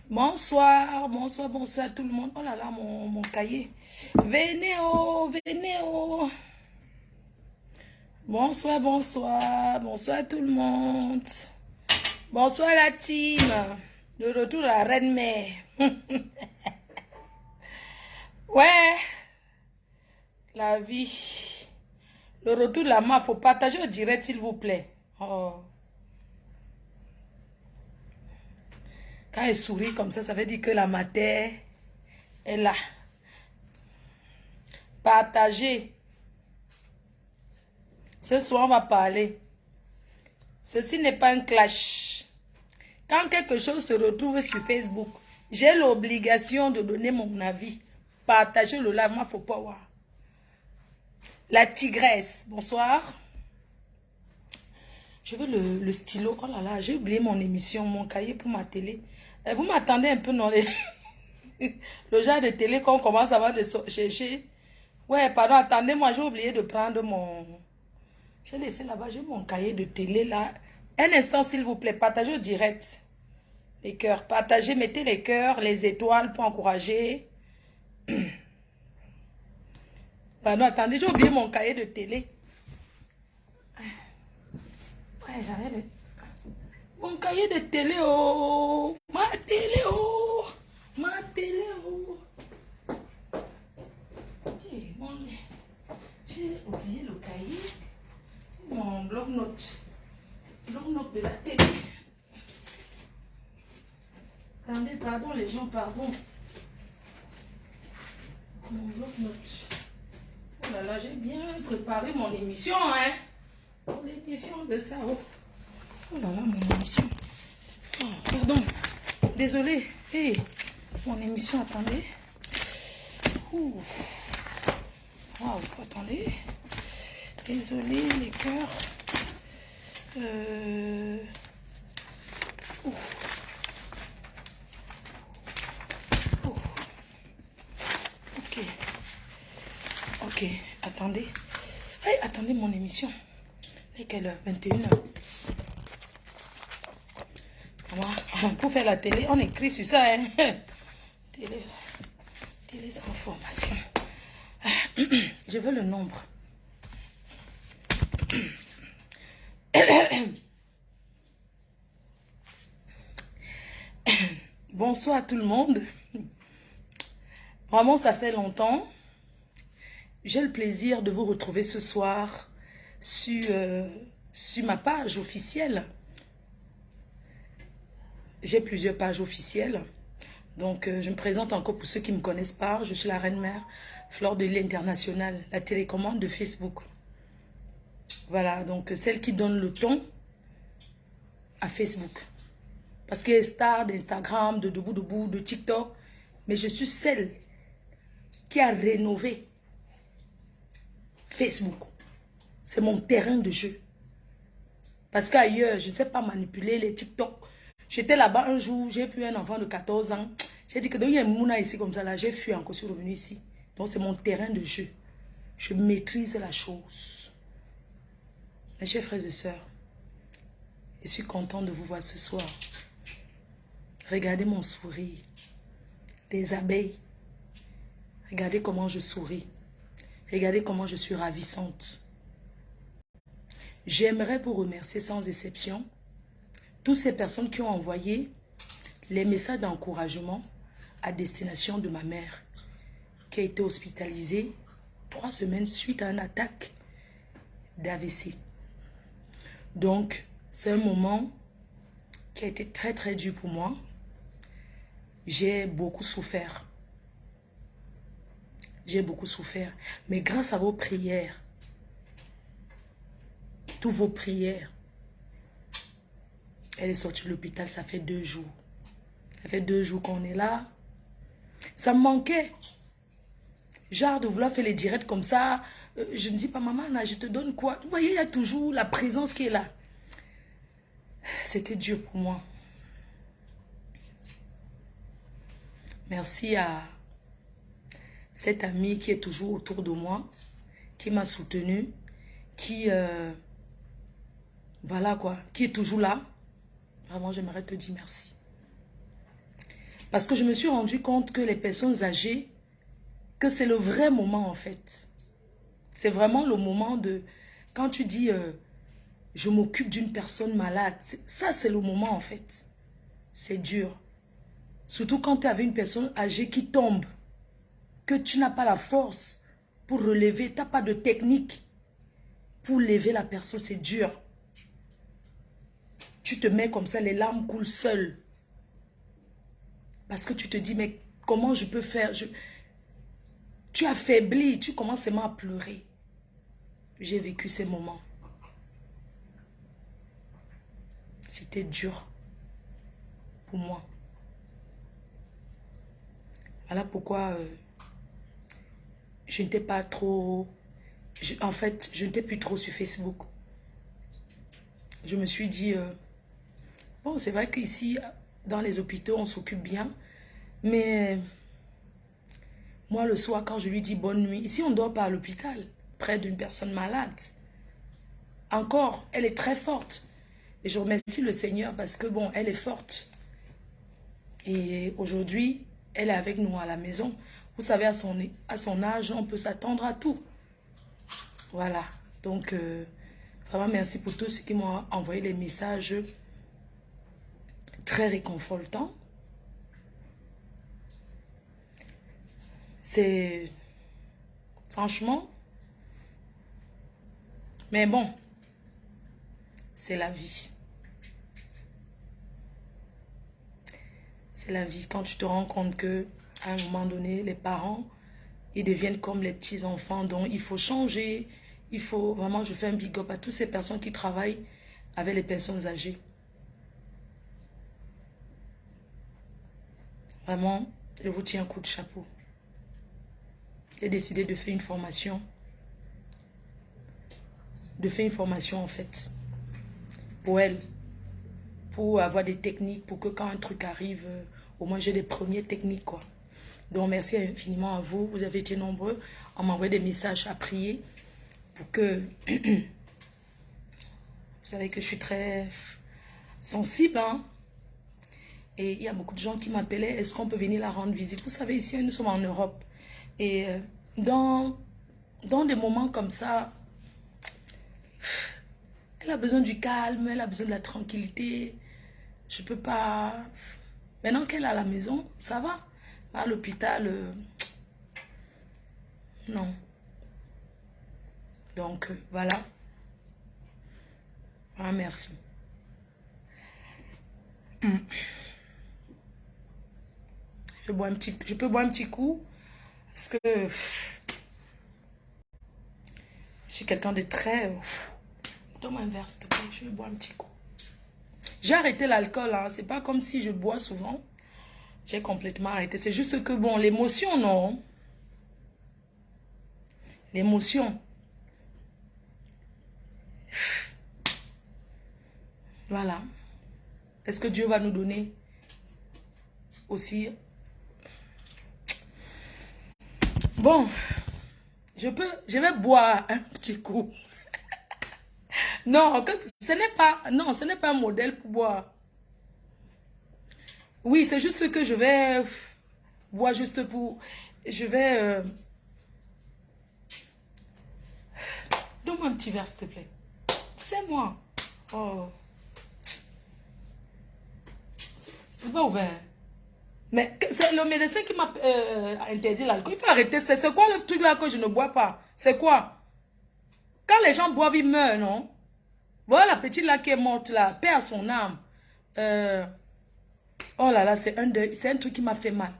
Bonsoir, bonsoir, bonsoir tout le monde. Oh là là, mon cahier. Venez oh, venez oh. Bonsoir, bonsoir, bonsoir tout le monde. Bonsoir la team. De retour à la Reine-Mère. Ouais, la vie. Le retour de la main, faut partager au direct s'il vous plaît. Oh. Quand elle sourit comme ça veut dire que la matière est là. Partagez. Ce soir, on va parler. Ceci n'est pas un clash. Quand quelque chose se retrouve sur Facebook, j'ai l'obligation de donner mon avis. Partagez le live, moi, faut pas voir. La tigresse, bonsoir. Je veux le stylo. Oh là là, j'ai oublié mon émission, mon cahier pour ma télé. Vous m'attendez un peu, non? Le genre de télé qu'on commence avant de chercher. Ouais, pardon, attendez-moi, j'ai oublié de prendre mon... J'ai laissé là-bas, j'ai mon cahier de télé là. Un instant, s'il vous plaît, partagez au direct. Les cœurs, partagez, mettez les cœurs, les étoiles pour encourager. Pardon, attendez, j'ai oublié mon cahier de télé. Ouais, j'avais mon cahier de télé, oh. Ma télé, oh. Ma télé, oh. Hey, j'ai oublié le cahier. Mon bloc-notes. Bloc-notes de la télé. Attendez, pardon les gens, pardon. Mon bloc-notes. Oh là là, j'ai bien préparé mon émission, hein. Pour l'émission de ça. Oh là là, mon émission. Oh, pardon. Désolé. Hey, mon émission, attendez. Ouh. Waouh, attendez. Désolé, les cœurs. Ouh. Ouh. Ok. Ok, attendez. Hey, attendez mon émission. Et quelle heure? 21h. Voilà. Pour faire la télé, on écrit sur ça. Hein? Télé sans formation. Je veux le nombre. Bonsoir tout le monde. Vraiment, ça fait longtemps. J'ai le plaisir de vous retrouver ce soir sur ma page officielle. J'ai plusieurs pages officielles. Donc, je me présente encore pour ceux qui ne me connaissent pas. Je suis la Reine-Mère, Fleur de l'île internationale, la télécommande de Facebook. Voilà, donc celle qui donne le ton à Facebook. Parce qu'elle est star d'Instagram, de Debout Debout, de TikTok. Mais je suis celle qui a rénové Facebook. C'est mon terrain de jeu. Parce qu'ailleurs, je ne sais pas manipuler les TikTok. J'étais là-bas un jour, j'ai vu un enfant de 14 ans. J'ai dit que il y a une mouna ici comme ça, là, j'ai fui encore, je suis revenu ici. Donc c'est mon terrain de jeu. Je maîtrise la chose. Mes chers frères et sœurs, je suis content de vous voir ce soir. Regardez mon sourire. Les abeilles. Regardez comment je souris. Regardez comment je suis ravissante. J'aimerais vous remercier sans exception toutes ces personnes qui ont envoyé les messages d'encouragement à destination de ma mère qui a été hospitalisée 3 semaines suite à une attaque d'AVC. Donc, c'est un moment qui a été très très dur pour moi. J'ai beaucoup souffert. J'ai beaucoup souffert. Mais grâce à vos prières, toutes vos prières, elle est sortie de l'hôpital, ça fait 2 jours. Ça fait 2 jours qu'on est là. Ça me manquait. Genre de vouloir faire les directs comme ça. Je ne dis pas, maman, là, je te donne quoi? Vous voyez, il y a toujours la présence qui est là. C'était dur pour moi. Merci à cette amie qui est toujours autour de moi, qui m'a soutenue, qui, voilà quoi, qui est toujours là. Vraiment, j'aimerais te dire merci. Parce que je me suis rendu compte que les personnes âgées, que c'est le vrai moment en fait. C'est vraiment le moment de... Quand tu dis, je m'occupe d'une personne malade, ça c'est le moment en fait. C'est dur. Surtout quand tu es avec une personne âgée qui tombe, que tu n'as pas la force pour relever, tu n'as pas de technique pour lever la personne, c'est dur. Tu te mets comme ça, les larmes coulent seules. Parce que tu te dis, mais comment je peux faire? Tu affaiblis, tu commences seulement à pleurer. J'ai vécu ces moments. C'était dur pour moi. Voilà pourquoi je n'étais pas trop... en fait, je n'étais plus trop sur Facebook. Je me suis dit... bon, c'est vrai qu'ici, dans les hôpitaux, on s'occupe bien. Mais moi, le soir, quand je lui dis bonne nuit... Ici, on ne dort pas à l'hôpital, près d'une personne malade. Encore, elle est très forte. Et je remercie le Seigneur parce que, bon, elle est forte. Et aujourd'hui, elle est avec nous à la maison. Vous savez, à son âge, on peut s'attendre à tout. Voilà. Donc, vraiment, merci pour tous ceux qui m'ont envoyé les messages très réconfortants. C'est... Franchement... Mais bon, c'est la vie. C'est la vie. Quand tu te rends compte que à un moment donné, les parents, ils deviennent comme les petits-enfants. Donc, il faut changer. Il faut... Vraiment, je fais un big up à toutes ces personnes qui travaillent avec les personnes âgées. Vraiment, je vous tiens un coup de chapeau. J'ai décidé de faire une formation. De faire une formation, en fait. Pour elles. Pour avoir des techniques. Pour que quand un truc arrive, au moins j'ai des premières techniques, quoi. Donc, merci infiniment à vous. Vous avez été nombreux à m'envoyer des messages à prier. Pour que... Vous savez que je suis très sensible, hein. Et il y a beaucoup de gens qui m'appelaient. Est-ce qu'on peut venir la rendre visite? Vous savez, ici, nous sommes en Europe. Et dans des moments comme ça, elle a besoin du calme, elle a besoin de la tranquillité. Je peux pas... Maintenant qu'elle est à la maison, ça va. À l'hôpital, non. Donc, voilà. Ah, merci. Je peux boire un petit coup. Parce que je suis quelqu'un de très... Donne-moi un verre, s'il te plaît. Je vais boire un petit coup. J'ai arrêté l'alcool, hein. C'est pas comme si je bois souvent. J'ai complètement arrêté. C'est juste que, bon, l'émotion, non. L'émotion. Voilà. Est-ce que Dieu va nous donner aussi... Bon, je vais boire un petit coup. Non, ce n'est pas un modèle pour boire. Oui, c'est juste que je vais boire juste pour... Je vais... Donne-moi un petit verre, s'il te plaît. C'est moi. Oh. C'est pas ouvert. Mais c'est le médecin qui m'a interdit l'alcool. Il faut arrêter. C'est quoi le truc là que je ne bois pas? C'est quoi? Quand les gens boivent, ils meurent, non? Voilà la petite là qui est morte là. Paix à son âme. Oh là là, c'est un truc qui m'a fait mal.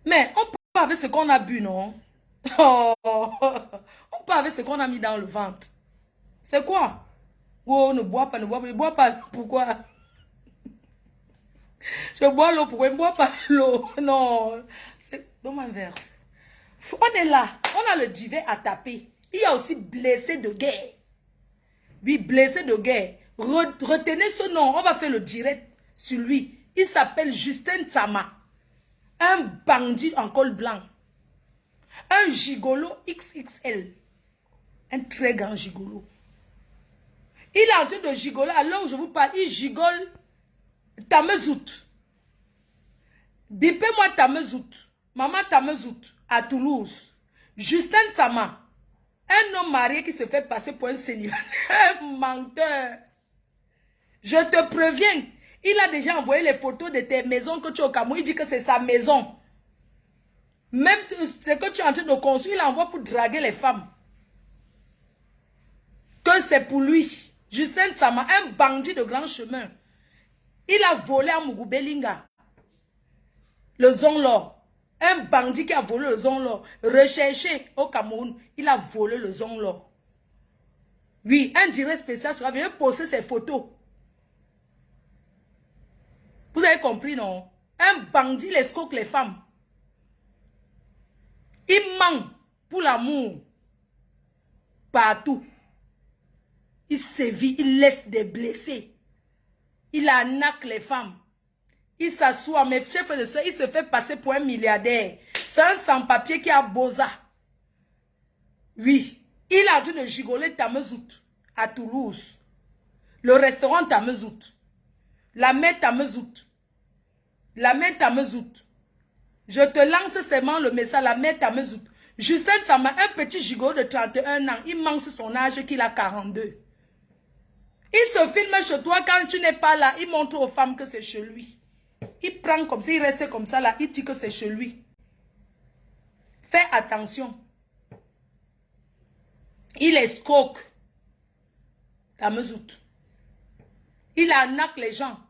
Mais on peut avec ce qu'on a bu, non? Oh, on peut avec ce qu'on a mis dans le ventre. C'est quoi? Oh, ne bois pas, ne bois pas. Ne bois pas. Pourquoi? Je bois l'eau, pourquoi je ne bois pas l'eau? Non. Donne-moi un verre. On est là. On a le duvet à taper. Il y a aussi blessé de guerre. Oui, blessé de guerre. Retenez ce nom. On va faire le direct sur lui. Il s'appelle Justin Tsama. Un bandit en col blanc. Un gigolo XXL. Un très grand gigolo. Il est en train de gigoler. À l'heure où je vous parle, il gigole Tamezout. Citez-moi Tamezout, maman Tamezout, à Toulouse. Justin Sama, un homme marié qui se fait passer pour un célibataire, un menteur. Je te préviens, il a déjà envoyé les photos de tes maisons que tu as au Cameroun. Il dit que c'est sa maison. Même ce que tu es en train de construire, il envoie pour draguer les femmes. Que c'est pour lui. Justin Sama, un bandit de grand chemin. Il a volé à Mougoubelinga. Le Zonlor. Un bandit qui a volé le Zonlor. Recherché au Cameroun. Il a volé le Zonlor. Oui, un direct spécial sera venu poster ses photos. Vous avez compris, non? Un bandit, il escroque les femmes. Il ment pour l'amour. Partout. Il sévit, il laisse des blessés. Il arnaque les femmes. Il s'assoit, mes chefs de soeur, il se fait passer pour un milliardaire. C'est un sans-papier qui a Boza. Oui, il est en train de gigoler Tamezout à Toulouse. Le restaurant Tamezout. La mer Tamezout. La mer Tamezout. Je te lance seulement le message, la mer Tamezout. Justin Sama, un petit gigot de 31 ans, il manque son âge qu'il a 42. Il se filme chez toi quand tu n'es pas là, il montre aux femmes que c'est chez lui. Il prend comme ça, il reste comme ça là, il dit que c'est chez lui. Fais attention. Il escroque. Tamezout. Il arnaque les gens.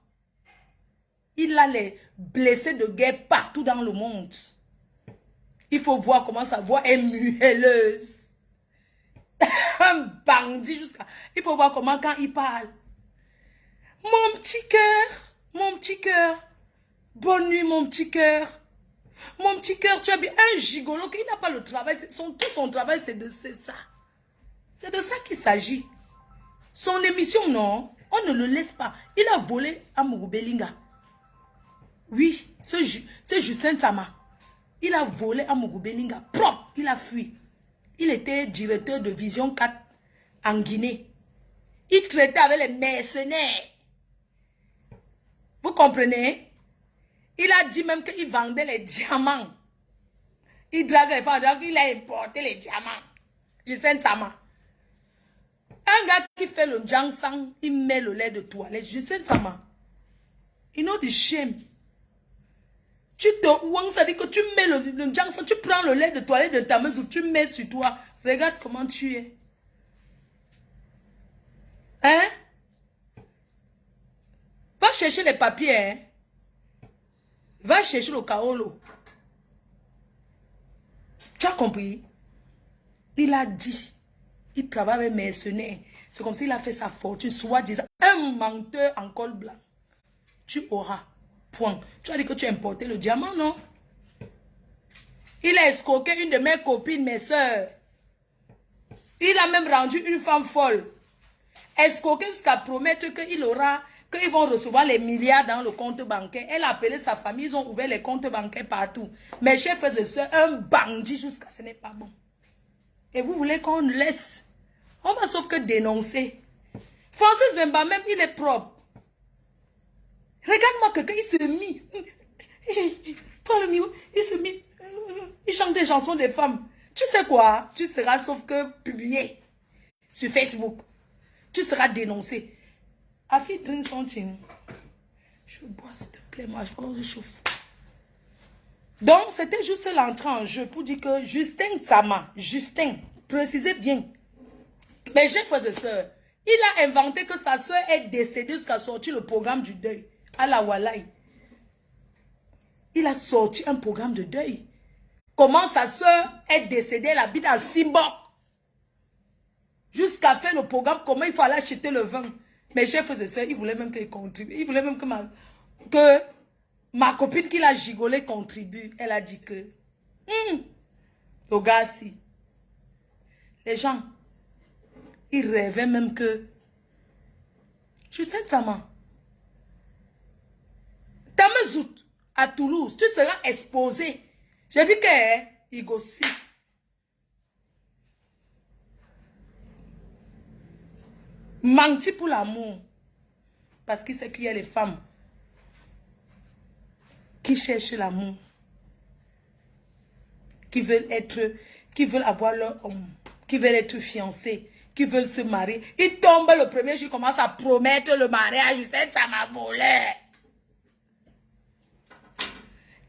Il a les blessés de guerre partout dans le monde. Il faut voir comment sa voix est muelleuse. Un bandit jusqu'à... Il faut voir comment quand il parle. Mon petit cœur. Bonne nuit, mon petit cœur. Mon petit cœur, tu as bien un gigolo qui n'a pas le travail. Tout son travail, c'est ça. C'est de ça qu'il s'agit. Son émission, non, on ne le laisse pas. Il a volé à Mougoubelinga. Oui, c'est Justin Sama. Il a volé à Mougoubelinga. Propre, il a fui. Il était directeur de Vision 4 en Guinée. Il traitait avec les mercenaires. Vous comprenez? Il a dit même qu'il vendait les diamants. Il drague les femmes, il a importé les diamants. Justin Sama. Un gars qui fait le jansang, il met le lait de toilette. Justin Sama. You know the shame. Tu te ça dit que tu mets le jansang, tu prends le lait de toilette de ta maison, tu mets sur toi. Regarde comment tu es. Hein? Va chercher les papiers, hein? Va chercher le kaolo. Tu as compris? Il a dit, il travaille avec mercenaires. C'est comme s'il a fait sa fortune, soi-disant, un menteur en col blanc. Tu auras, point. Tu as dit que tu as importé le diamant, non? Il a escroqué une de mes copines, mes soeurs. Il a même rendu une femme folle. Escroqué jusqu'à promettre qu'ils vont recevoir les milliards dans le compte bancaire. Elle a appelé sa famille, ils ont ouvert les comptes bancaires partout. Mes chers frères et sœurs, un bandit jusqu'à ce n'est pas bon. Et vous voulez qu'on le laisse? On va sauf que dénoncer. Francis Vemba même, il est propre. Regarde-moi quelqu'un, il se mit. Il se mit. Il chante des chansons des femmes. Tu sais quoi? Tu seras sauf que publié sur Facebook. Tu seras dénoncé. Afi, drink something. Je bois, s'il te plaît, moi, je pense que je chauffe. Donc, c'était juste l'entrée en jeu pour dire que Justin Sama, Justin, précisez bien. Mais j'ai frères et sœurs, il a inventé que sa soeur est décédée jusqu'à sortir le programme du deuil. À la Walaï. Il a sorti un programme de deuil. Comment sa soeur est décédée, elle habite à Simba. Jusqu'à faire le programme, comment il faut aller acheter le vin. Mes chers frères et sœurs, il voulait même qu'il contribue. Il voulait même que ma copine qui l'a gigolé contribue. Elle a dit que, le gars, si. Les gens, ils rêvaient même que, je sais Sama. Tamezout, à Toulouse, tu seras exposé. J'ai dit que, il gossip. Menti pour l'amour. Parce qu'il sait qu'il y a les femmes qui cherchent l'amour. qui veulent avoir leur homme, qui veulent être fiancés, qui veulent se marier. Ils tombent le premier jour, ils commencent à promettre le mariage. Ça m'a volé.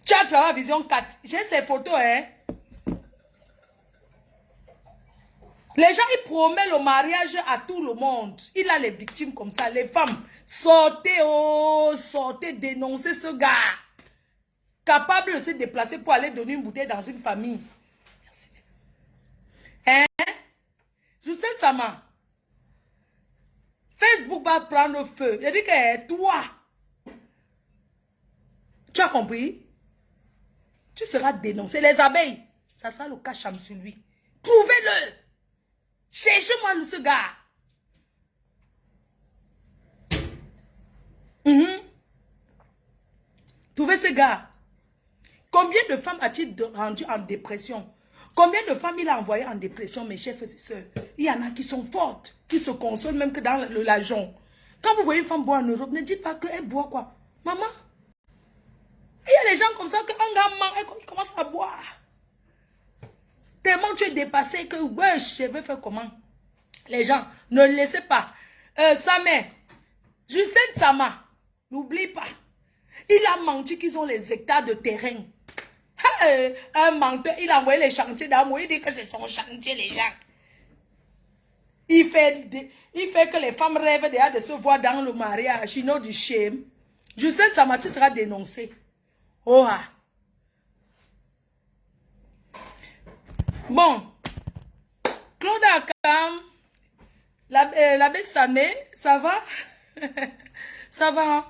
Tu as la vision 4. J'ai ces photos, hein. Les gens, ils promettent le mariage à tout le monde. Il a les victimes comme ça. Les femmes, sortez, oh, sortez, dénoncez ce gars. Capable de se déplacer pour aller donner une bouteille dans une famille. Merci. Hein? Justin Sama. Facebook va prendre feu. Il dit que toi, tu as compris? Tu seras dénoncé. Les abeilles, ça sera le cacham sur lui. Trouvez-le. Cherchez-moi ce gars. Trouvez ce gars. Combien de femmes a-t-il rendu en dépression? Combien de femmes il a envoyé en dépression, mes chers frères et sœurs? Il y en a qui sont fortes, qui se consolent même que dans l'argent. Quand vous voyez une femme boire en Europe, ne dites pas qu'elle boit quoi. Maman, il y a des gens comme ça qu'un gars manque, il commence à boire. Tellement tu es dépassé que, ouais, je vais faire comment? Les gens, ne le laissez pas. Samé, Justin Sama, n'oublie pas. Il a menti qu'ils ont les hectares de terrain. Un menteur, il a envoyé les chantiers d'amour. Il dit que c'est son chantier, les gens. Il fait que les femmes rêvent déjà de se voir dans le mariage. You know du shame. Justin Sama, tu seras dénoncé. Oh ah. Bon. Claude Akam. L'abbé Samé, ça va? Ça va?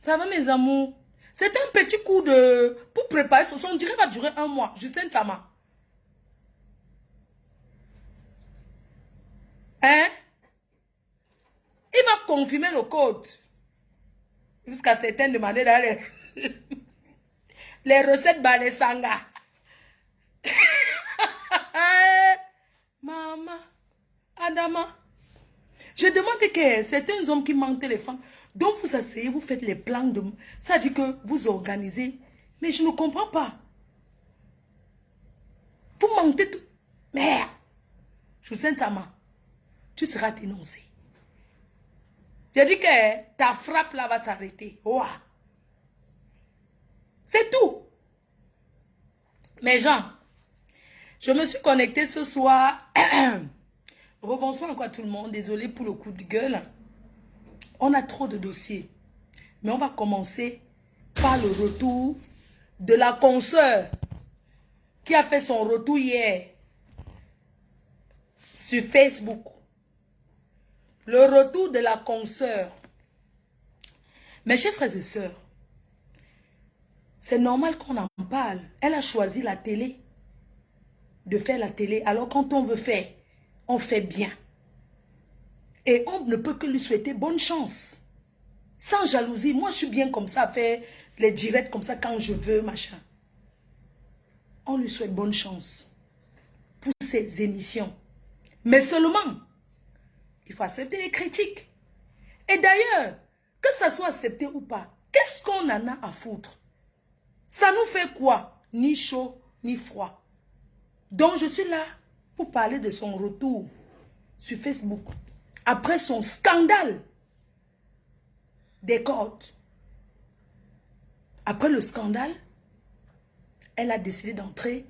Ça va mes amours? C'est un petit coup de... Pour préparer ce son, on dirait va durer 1 mois. Justin Sama. Hein? Il va confirmer le code. Jusqu'à certains demander dans les recettes Balesanga. Maman. Adama. Je demande que certains hommes qui mentent les femmes, donc vous asseyez, vous faites les plans de... Ça dit que vous organisez. Mais je ne comprends pas. Vous mentez tout. Merde. Justin Sama, tu seras dénoncé. J'ai dit que ta frappe là va s'arrêter. Wow. C'est tout. Mes gens, je me suis connectée ce soir. Rebonsoir encore tout le monde. Désolé pour le coup de gueule. On a trop de dossiers. Mais on va commencer par le retour de la consoeur qui a fait son retour hier sur Facebook. Le retour de la consoeur. Mes chers frères et sœurs, c'est normal qu'on en parle. Elle a choisi la télé. De faire la télé. Alors quand on veut faire, on fait bien. Et on ne peut que lui souhaiter bonne chance. Sans jalousie. Moi, je suis bien comme ça, à faire les directs comme ça quand je veux, machin. On lui souhaite bonne chance pour ses émissions. Mais seulement, il faut accepter les critiques. Et d'ailleurs, que ça soit accepté ou pas, qu'est-ce qu'on en a à foutre? Ça nous fait quoi? Ni chaud, ni froid. Donc, je suis là pour parler de son retour sur Facebook. Après son scandale des cordes. Après le scandale, elle a décidé d'entrer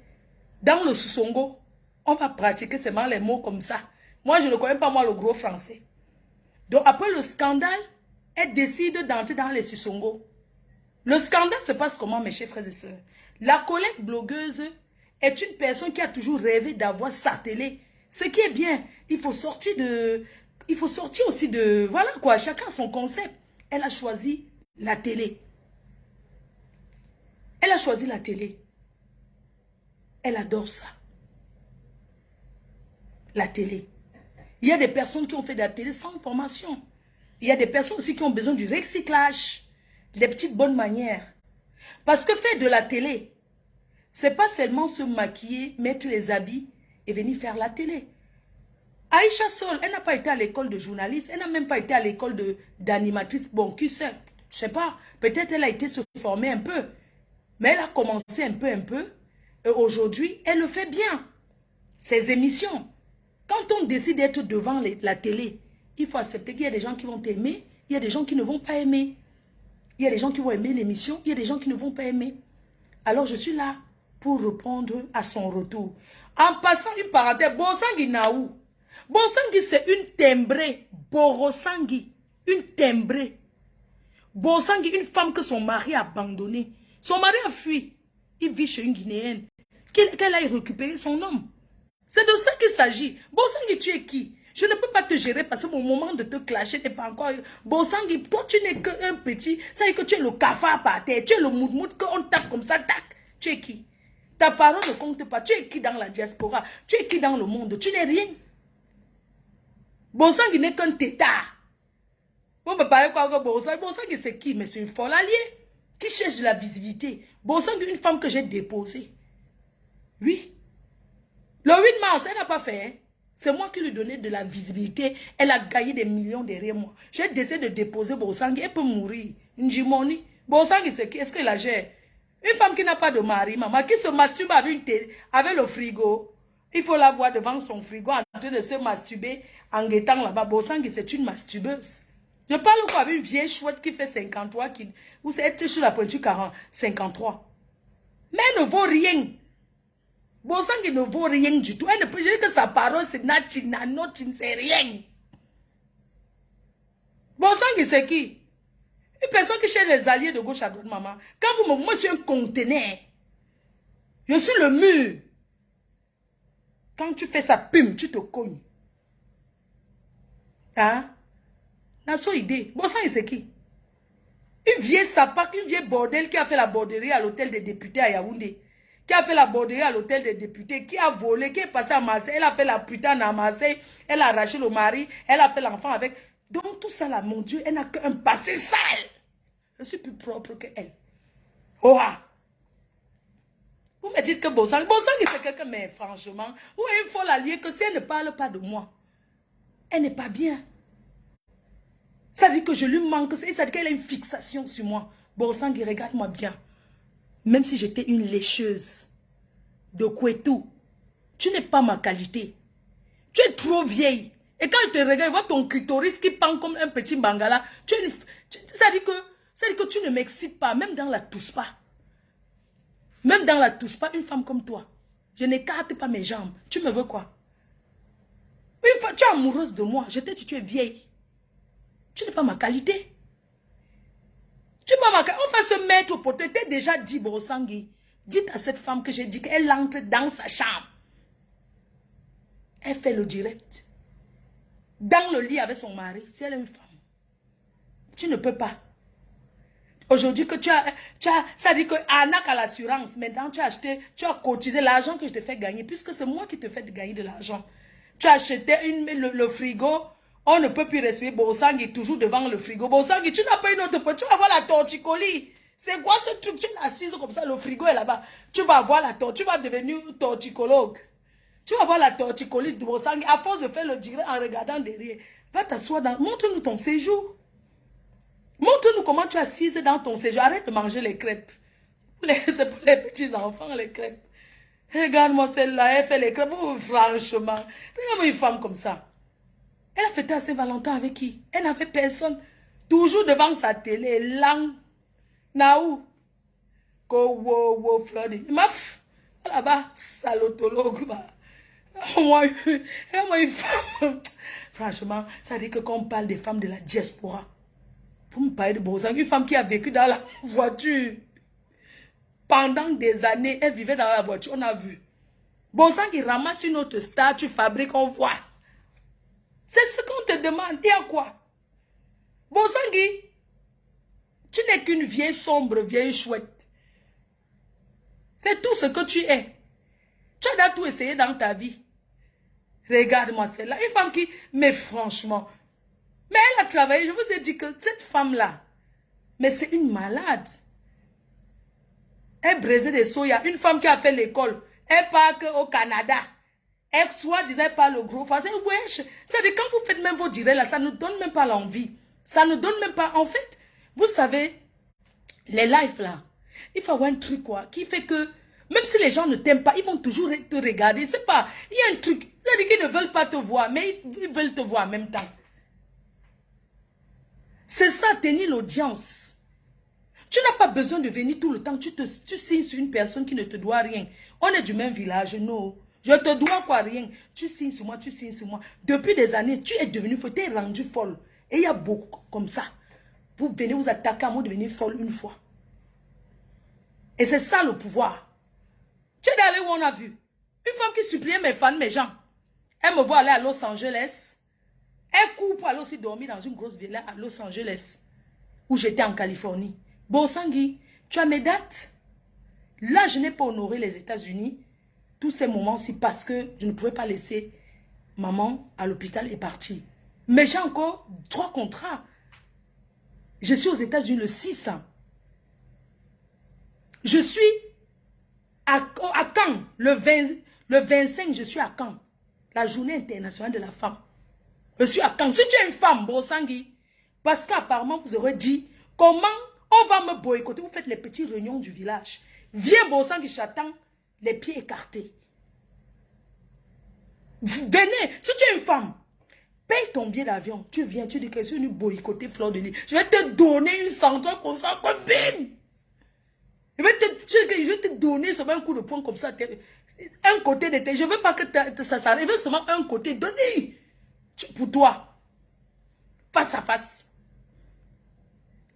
dans le Susongo. On va pratiquer seulement les mots comme ça. Moi, je ne connais pas moi le gros français. Donc, après le scandale, elle décide d'entrer dans les Susongo. Le scandale se passe comment, mes chers frères et sœurs? La collègue blogueuse est une personne qui a toujours rêvé d'avoir sa télé. Ce qui est bien, il faut sortir aussi de... Voilà quoi, chacun son concept. Elle a choisi la télé. Elle a choisi la télé. Elle adore ça. La télé. Il y a des personnes qui ont fait de la télé sans formation. Il y a des personnes aussi qui ont besoin du recyclage. Les petites bonnes manières. Parce que faire de la télé, c'est pas seulement se maquiller, mettre les habits et venir faire la télé. Aïcha Sol, elle n'a pas été à l'école de journaliste, elle n'a même pas été à l'école d'animatrice. Bon, qui sait? Je sais pas. Peut-être elle a été se former un peu. Mais elle a commencé un peu. Et aujourd'hui, elle le fait bien. Ses émissions. Quand on décide d'être devant la télé, il faut accepter qu'il y a des gens qui vont t'aimer, il y a des gens qui ne vont pas aimer. Il y a des gens qui vont aimer l'émission, il y a des gens qui ne vont pas aimer. Alors je suis là pour répondre à son retour. En passant une parenthèse, Bosangui Naou. Bosangui c'est une timbrée. Borosangui, une timbrée. Bosangui, une femme que son mari a abandonnée. Son mari a fui. Il vit chez une Guinéenne. Qu'elle aille récupérer son homme. C'est de ça qu'il s'agit. Bosangui, tu es qui? Je ne peux pas te gérer parce que mon moment de te clasher n'est pas encore... Bosangui, toi tu n'es qu'un petit... Ça veut dire que tu es le cafard par terre. Tu es le moud-moud qu'on tape comme ça, tac. Tu es qui? Ta parole ne compte pas. Tu es qui dans la diaspora? Tu es qui dans le monde? Tu n'es rien. Bosangui n'est qu'un tétard. On me parle quoi que Bosangui? Bosangui c'est qui? Mais c'est une folle alliée qui cherche de la visibilité. Bosangui, une femme que j'ai déposée. Oui. Le 8 mars, elle n'a pas fait. Hein? C'est moi qui lui donnais de la visibilité. Elle a gagné des millions derrière moi. J'ai décidé de déposer Bosangui. Elle peut mourir. Njimoni. Bosangui, c'est qui? Est-ce qu'elle la gère? Une femme qui n'a pas de mari, maman, qui se masturbe avec, avec le frigo. Il faut la voir devant son frigo en train de se masturber en guettant là-bas. Bosangui, c'est une masturbeuse. Je parle quoi avec une vieille chouette qui fait 53, ou c'est sur la pointure 40, 53. Mais elle ne vaut rien. Bosangui ne vaut rien du tout. Elle ne peut dire que sa parole, c'est nothing, c'est rien. Bosangui, c'est qui? Une personne qui cherche les alliés de gauche à droite, maman. Quand vous me... Moi, je suis un conteneur. Je suis le mur. Quand tu fais ça, pim, tu te cognes. Hein? N'a pas idée. Bosangui, c'est qui? Une vieille sapac, une vieille bordel qui a fait la borderie à l'hôtel des députés à Yaoundé. Qui a fait la borderie à l'hôtel des députés, qui a volé, qui est passé à Marseille, elle a fait la putain à Marseille, elle a arraché le mari, elle a fait l'enfant avec. Donc tout ça là, mon Dieu, elle n'a qu'un passé sale. Je suis plus propre qu'elle. Oh! Vous me dites que Bosangui c'est quelqu'un, mais franchement, vous avez une folle alliée que si elle ne parle pas de moi, elle n'est pas bien. Ça dit que je lui manque, ça dit qu'elle a une fixation sur moi. Bosangui, regarde-moi bien. Même si j'étais une lécheuse de Kouetou, tu n'es pas ma qualité. Tu es trop vieille. Et quand je te regarde, je vois ton clitoris qui pend comme un petit bangala. Ça dit que tu ne m'excites pas, même dans la tousse-pas. Même dans la tousse-pas, une femme comme toi. Je n'écarte pas mes jambes. Tu me veux quoi? Une fois, tu es amoureuse de moi. Je t'ai dit, tu es vieille. Tu n'es pas ma qualité. On va se mettre au poteau. T'es déjà dit, Bosangui. Dites à cette femme que j'ai dit qu'elle entre dans sa chambre. Elle fait le direct. Dans le lit avec son mari. Si elle est une femme. Tu ne peux pas. Aujourd'hui que tu as ça dit que arnaque à l'assurance. Maintenant tu as acheté, tu as cotisé l'argent que je te fais gagner. Puisque c'est moi qui te fais gagner de l'argent. Tu as acheté le frigo. On ne peut plus respirer. Bosangui toujours devant le frigo. Bosangui, tu n'as pas une autre porte. Tu vas voir la torticolis. C'est quoi ce truc? Tu es assise comme ça, le frigo est là-bas. Tu vas voir la torticolis. Tu vas devenir torticologue. Tu vas voir la torticolis de Bosangui. À force de faire le direct en regardant derrière. Va t'asseoir dans... Montre-nous ton séjour. Montre-nous comment tu es assise dans ton séjour. Arrête de manger les crêpes. C'est pour les petits enfants, les crêpes. Regarde-moi celle-là, elle fait les crêpes. Oh, franchement. Regarde-moi une femme comme ça. Elle a fêté à Saint-Valentin avec qui? Elle n'avait personne. Toujours devant sa télé. Lang. Naou. Go, wo, wo, Flody. Maf. Là-bas, salotologue. Moi, une femme. Franchement, ça dit que quand on parle des femmes de la diaspora, vous me parlez de Bosangui, une femme qui a vécu dans la voiture. Pendant des années, elle vivait dans la voiture, on a vu. Bosangui ramasse une autre star, tu fabriques, on voit. C'est ce qu'on te demande. Et à quoi? Bosangui, tu n'es qu'une vieille sombre, vieille chouette. C'est tout ce que tu es. Tu as tout essayé dans ta vie. Regarde-moi celle-là. Une femme qui... Mais franchement... Mais elle a travaillé. Je vous ai dit que cette femme-là... Mais c'est une malade. Elle brisait des soya. Une femme qui a fait l'école. Elle part au Canada. Elle soi-disant par le gros français. Wesh. C'est-à-dire quand vous faites même vos directs là, ça ne nous donne même pas l'envie. Ça ne donne même pas... En fait, vous savez, les lives là, il faut avoir un truc quoi, qui fait que Même si les gens ne t'aiment pas, ils vont toujours te regarder. C'est pas, il y a un truc. C'est-à-dire qu'ils ne veulent pas te voir, mais ils veulent te voir en même temps. C'est ça, tenir l'audience. Tu n'as pas besoin de venir tout le temps. Tu signes sur une personne qui ne te doit rien. On est du même village, non. Je te dois quoi, rien. Tu signes sur moi, tu signes sur moi. Depuis des années, tu es devenu folle, tu es rendu folle. Et il y a beaucoup comme ça. Vous venez vous attaquer à moi de devenir folle une fois. Et c'est ça le pouvoir. Tu es allé où on a vu. Une femme qui suppliait mes fans, mes gens. Elle me voit aller à Los Angeles. Elle court pour aller aussi dormir dans une grosse villa à Los Angeles. Où j'étais en Californie. Bon, Sangui, tu as mes dates. Là, je n'ai pas honoré les États-Unis. Tous ces moments-ci parce que je ne pouvais pas laisser maman à l'hôpital et partir. Mais j'ai encore 3 contrats. Je suis aux États-Unis le 6. Je suis à Caen. Le 25, je suis à Caen. La journée internationale de la femme. Je suis à Caen. Si tu es une femme, Brosangui, parce qu'apparemment vous aurez dit comment on va me boycotter. Vous faites les petites réunions du village. Viens Brosangui, j'attends les pieds écartés. Venez, si tu es une femme, paye ton billet d'avion. Tu viens, tu dis que je suis une boycotter Fleur de Lys. Je vais te donner une centrale comme ça, comme bim. Je vais te donner seulement un coup de poing comme ça. Un côté de tes. Je ne veux pas que ça s'arrive. Je veux seulement un côté. Donnez. Pour toi. Face à face.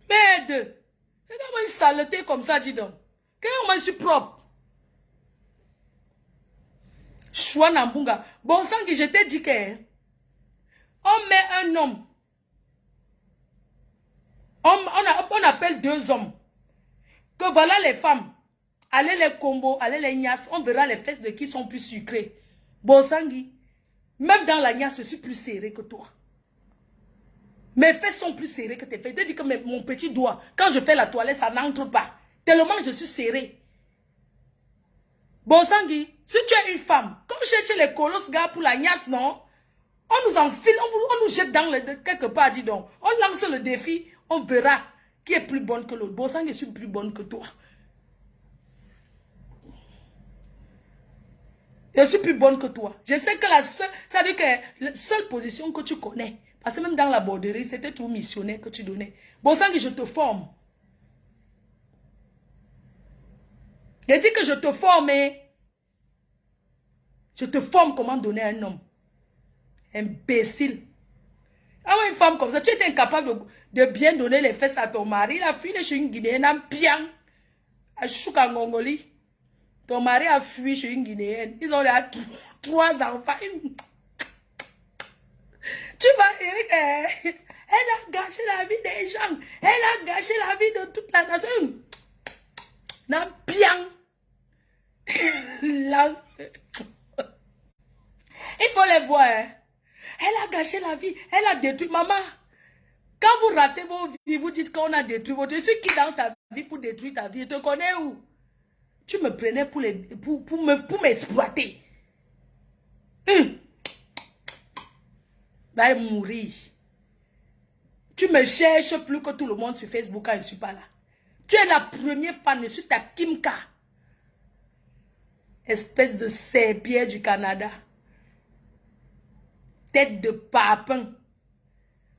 Merde. Comment une saleté comme ça, dis donc. Comment je suis propre. Choua Nambunga. Bon sang que je t'ai dit que. On met un homme. On appelle 2 hommes. Que voilà les femmes. Allez les combos, allez les nias. On verra les fesses de qui sont plus sucrées. Bon Sangui. Même dans la niasse, je suis plus serré que toi. Mes fesses sont plus serrées que tes fesses. Je te dis que mon petit doigt, quand je fais la toilette, ça n'entre pas. Tellement je suis serré. Bon Sangui, si tu es une femme, comme chercher les colosses gars pour la niasse, non? On nous enfile, on nous jette dans quelque part, dis donc. On lance le défi, on verra qui est plus bonne que l'autre. Bon Sangui, je suis plus bonne que toi. Je suis plus bonne que toi. Je sais que ça veut dire que la seule position que tu connais, parce que même dans la borderie, c'était tout missionnaire que tu donnais. Bon sang que je te forme. Je dis que je te forme. Je te forme comment donner un homme. Imbécile. Ah ouais, une femme comme ça, tu étais incapable de bien donner les fesses à ton mari. La fille de chez une Guinéenne, un pian. À Choukangongoli. Ton mari a fui chez une Guinéenne. Ils ont là 3 enfants. Tu vois, Eric, elle a gâché la vie des gens. Elle a gâché la vie de toute la nation. Non, bien. Là. Il faut les voir. Hein. Elle a gâché la vie. Elle a détruit. Maman, quand vous ratez vos vies, vous dites qu'on a détruit votre vie. Je suis qui dans ta vie pour détruire ta vie? Je te connais où? Tu me prenais pour m'exploiter. Va mourir. Tu me cherches plus que tout le monde sur Facebook quand je ne suis pas là. Tu es la première fan, je suis ta Kimka. Espèce de serpillère du Canada. Tête de papin.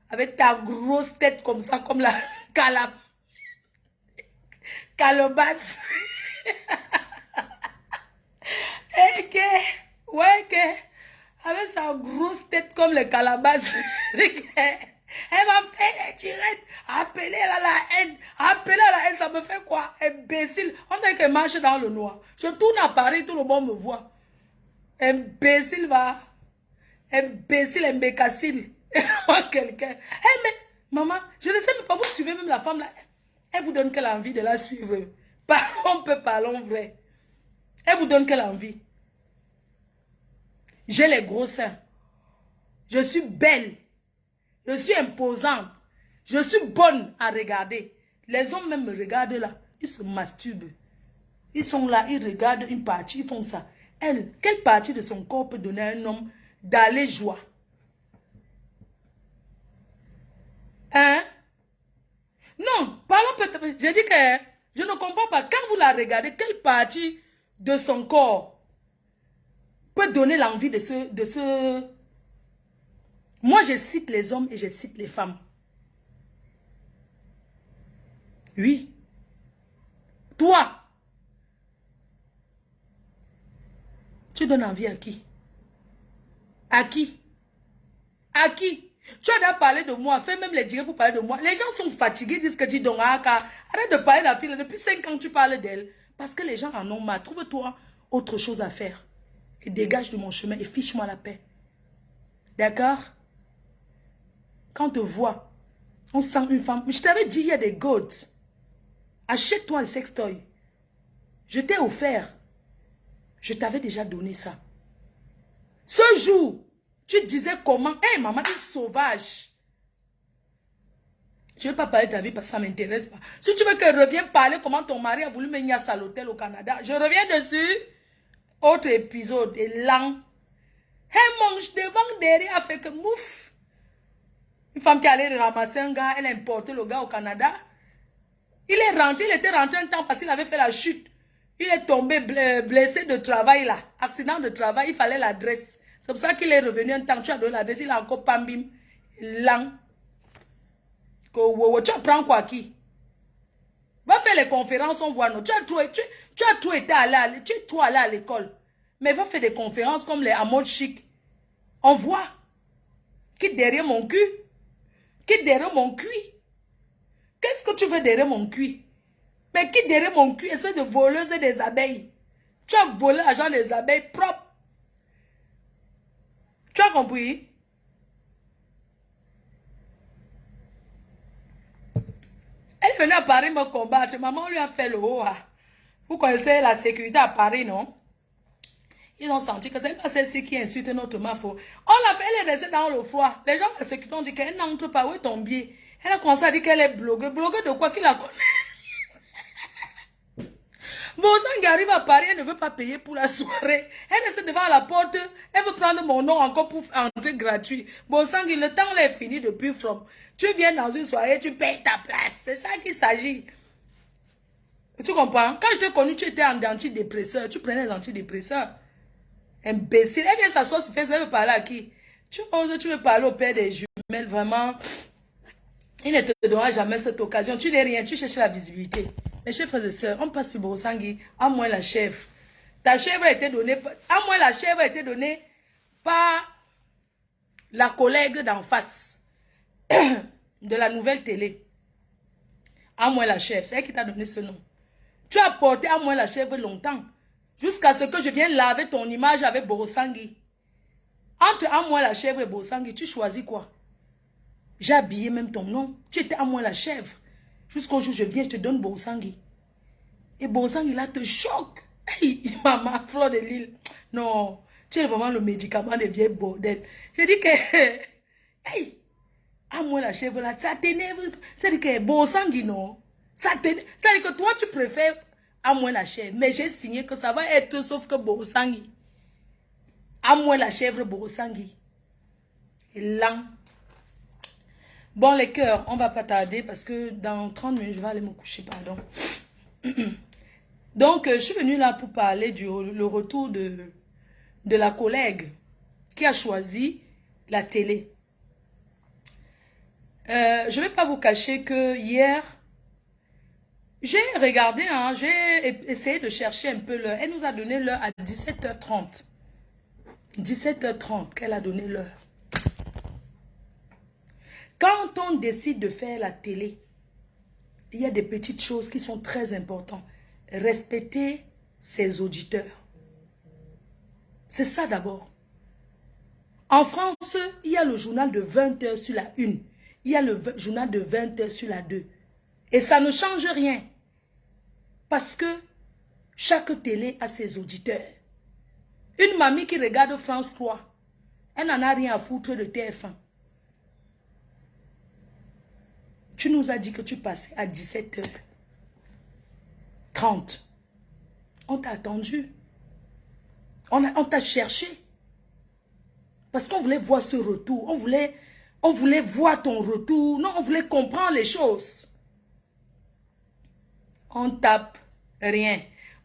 Avec ta grosse tête comme ça, comme la calebasse. Ouais, avec sa grosse tête comme les calabasses. Elle m'a fait des tirettes. Appeler à la haine. Appeler à la haine, ça me fait quoi? Imbécile. On dirait qu'elle marche dans le noir. Je tourne à Paris, tout le monde me voit. Imbécile, va. Imbécile, imbécile. Quelqu'un. Hey, mais, maman, je ne sais même pas, vous suivez même la femme là. Elle vous donne quelle envie de la suivre? On peut parler vrai. Elle vous donne quelle envie? J'ai les gros seins. Je suis belle. Je suis imposante. Je suis bonne à regarder. Les hommes même me regardent là. Ils se masturbent. Ils sont là, ils regardent une partie, ils font ça. Elle, quelle partie de son corps peut donner à un homme d'aller joie? Hein? Non, parlons peut-être. J'ai dit que je ne comprends pas. Quand vous la regardez, quelle partie de son corps peut donner l'envie de ce... Moi, je cite les hommes et je cite les femmes. Oui. Toi, tu donnes envie à qui? À qui? À qui? Tu as déjà parlé de moi, fais même les directs pour parler de moi. Les gens sont fatigués, disent que dis donc, arrête de parler de la fille. Depuis 5 ans, tu parles d'elle. Parce que les gens en ont marre. Trouve-toi autre chose à faire. Et dégage de mon chemin et fiche-moi la paix. D'accord? Quand on te voit, on sent une femme. Je t'avais dit, il y a des gods. Achète-toi un sextoy. Je t'ai offert. Je t'avais déjà donné ça. Ce jour, tu disais comment? Hé, maman, tu es sauvage. Je ne veux pas parler de ta vie parce que ça ne m'intéresse pas. Si tu veux que je revienne parler comment ton mari a voulu me niasse à l'hôtel au Canada, je reviens dessus. Autre épisode, et lent. Elle mange devant, derrière, a fait que mouf. Une femme qui allait ramasser un gars, elle a importé le gars au Canada. Il est rentré, il était rentré un temps parce qu'il avait fait la chute. Il est tombé blessé de travail là. Accident de travail, il fallait l'adresse. C'est pour ça qu'il est revenu un temps. Tu as donné l'adresse, il a encore pambim. Lent. Tu apprends quoi qui? Va faire les conférences, on voit. Non. Tu as tout été allé, tu es tout allé à l'école. Mais va faire des conférences comme les Amod Chic. On voit. Qui derrière mon cul? Qui derrière mon cul? Qu'est-ce que tu veux derrière mon cul? Mais qui derrière mon cul essaie de voleuse des abeilles? Tu as volé l'argent des abeilles propres. Tu as compris? Elle est venue à Paris me combattre. Maman lui a fait le haut. Vous connaissez la sécurité à Paris, non? Ils ont senti que c'est pas celle-ci qui insulte notre mafia. Elle est restée dans le froid. Les gens de la sécurité ont dit qu'elle n'entre pas. Où est ton billet? Elle a commencé à dire qu'elle est blogueuse. Blogueuse de quoi? Qui la connaît? Bosang arrive à Paris, elle ne veut pas payer pour la soirée. Elle reste devant la porte, elle veut prendre mon nom encore pour entrer gratuit. Bosang, le temps est fini depuis from. Tu viens dans une soirée, tu payes ta place. C'est ça qu'il s'agit. Tu comprends? Quand je t'ai connu, tu étais en antidépresseur. Tu prenais l'antidépresseur. Imbécile. Elle vient s'asseoir sur Facebook, elle veut parler à qui? Tu veux parler au père des jumelles, vraiment. Il ne te donnera jamais cette occasion. Tu n'es rien, tu cherches la visibilité. Mes chers frères et sœurs, on passe sur Borosangui, à moins la chèvre. Ta chèvre a été donnée, à moins la chèvre a été donnée par la collègue d'en face de la nouvelle télé. À moins la chèvre, c'est elle qui t'a donné ce nom. Tu as porté à moins la chèvre longtemps, jusqu'à ce que je vienne laver ton image avec Borosangui. Entre à moins la chèvre et Borosangui, tu choisis quoi? J'ai habillé même ton nom. Tu étais à moi la chèvre. Jusqu'au jour où je viens, je te donne Borosangui. Et Borosangui là te choque. Hey, maman, Fleur de Lille. Non, tu es vraiment le médicament des vieilles bordel. Je dis que, hey, à moi la chèvre là, ça t'énerve. Ça dit que Borosangui non. Ça dit que toi tu préfères à moi la chèvre. Mais j'ai signé que ça va être sauf que Borosangui. À moi la chèvre Borosangui. Et là. Bon, les cœurs, on ne va pas tarder parce que dans 30 minutes, je vais aller me coucher, pardon. Donc, je suis venue là pour parler le retour de la collègue qui a choisi la télé. Je ne vais pas vous cacher que hier, j'ai regardé, hein, j'ai essayé de chercher un peu l'heure. Elle nous a donné l'heure à 17h30. 17h30 qu'elle a donné l'heure. Quand on décide de faire la télé, il y a des petites choses qui sont très importantes. Respecter ses auditeurs. C'est ça d'abord. En France, il y a le journal de 20h sur la 1. Il y a le journal de 20h sur la 2. Et ça ne change rien. Parce que chaque télé a ses auditeurs. Une mamie qui regarde France 3, elle n'en a rien à foutre de TF1. Tu nous as dit que tu passais à 17h30. On t'a attendu. On t'a cherché. Parce qu'on voulait voir ce retour. On voulait voir ton retour. Non, on voulait comprendre les choses. On tape rien.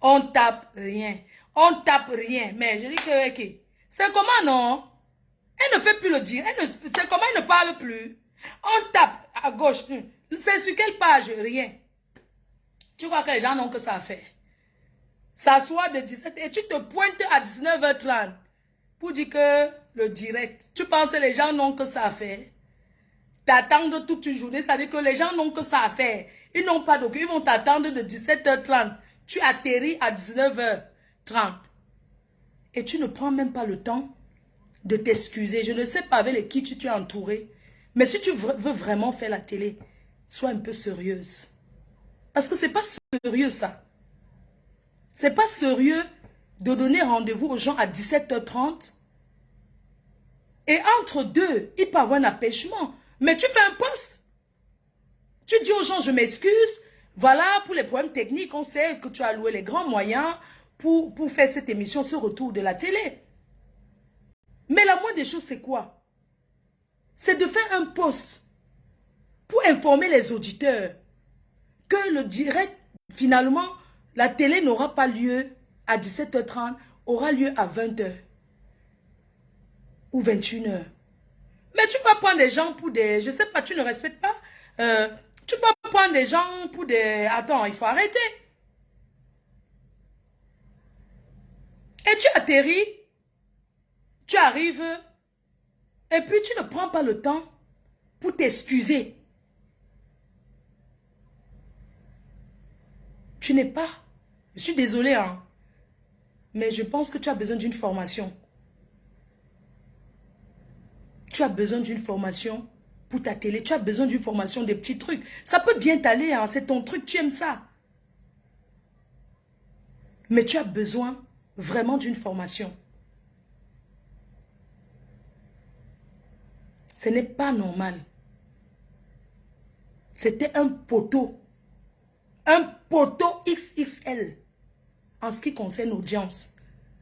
On tape rien. On tape rien. Mais je dis que, ok. C'est comment, non? Elle ne fait plus le dire. C'est comment elle ne parle plus? On tape à gauche. C'est sur quelle page? Rien. Tu crois que les gens n'ont que ça à faire? S'asseoir de 17 et tu te pointes à 19h30 pour dire que le direct. Tu penses que les gens n'ont que ça à faire? T'attendre toute une journée, ça veut dire que les gens n'ont que ça à faire. Ils n'ont pas d'occasion, ils vont t'attendre de 17h30. Tu atterris à 19h30. Et tu ne prends même pas le temps de t'excuser. Je ne sais pas avec qui tu es entouré. Mais si tu veux vraiment faire la télé, sois un peu sérieuse. Parce que c'est pas sérieux ça. C'est pas sérieux de donner rendez-vous aux gens à 17h30. Et entre deux, il peut y avoir un empêchement. Mais tu fais un post. Tu dis aux gens, je m'excuse. Voilà, pour les problèmes techniques, on sait que tu as loué les grands moyens pour faire cette émission, ce retour de la télé. Mais la moindre des choses, c'est quoi? C'est de faire un post pour informer les auditeurs que le direct, finalement, la télé n'aura pas lieu à 17h30, aura lieu à 20h ou 21h. Mais tu peux prendre des gens pour des... Je sais pas, tu ne respectes pas. Tu peux prendre des gens pour des... Attends, il faut arrêter. Et tu atterris, tu arrives, et puis tu ne prends pas le temps pour t'excuser. Tu n'es pas... Je suis désolée, hein. Mais je pense que tu as besoin d'une formation. Tu as besoin d'une formation pour ta télé. Tu as besoin d'une formation, des petits trucs. Ça peut bien t'aller, hein. C'est ton truc, tu aimes ça. Mais tu as besoin vraiment d'une formation. Ce n'est pas normal. C'était un poteau. Un poteau XXL en ce qui concerne l'audience.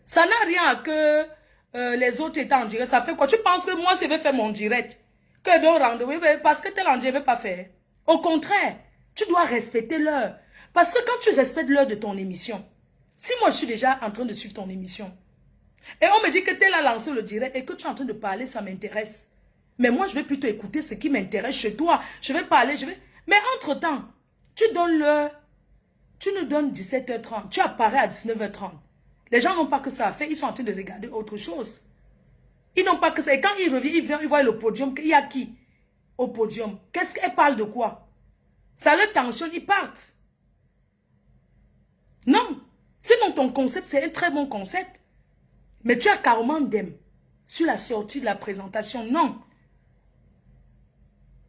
Ça n'a rien à que les autres étaient en direct. Ça fait quoi? Tu penses que moi, je vais faire mon direct? Que donc rendez-vous, parce que tel en direct ne veut pas faire. Au contraire, tu dois respecter l'heure. Parce que quand tu respectes l'heure de ton émission, si moi je suis déjà en train de suivre ton émission, et on me dit que tel a lancé le direct et que tu es en train de parler, ça m'intéresse. Mais moi, je vais plutôt écouter ce qui m'intéresse chez toi. Je vais parler, Mais entre-temps, tu donnes l'heure, tu nous donnes 17h30, tu apparais à 19h30. Les gens n'ont pas que ça à faire, ils sont en train de regarder autre chose. Ils n'ont pas que ça. Et quand ils reviennent, ils voient le podium, il y a qui au podium? Qu'est-ce qu'elle parle de quoi? Ça leur tensionne, ils partent. Non. Sinon, ton concept, c'est un très bon concept. Mais tu as carrément d'em sur la sortie de la présentation. Non.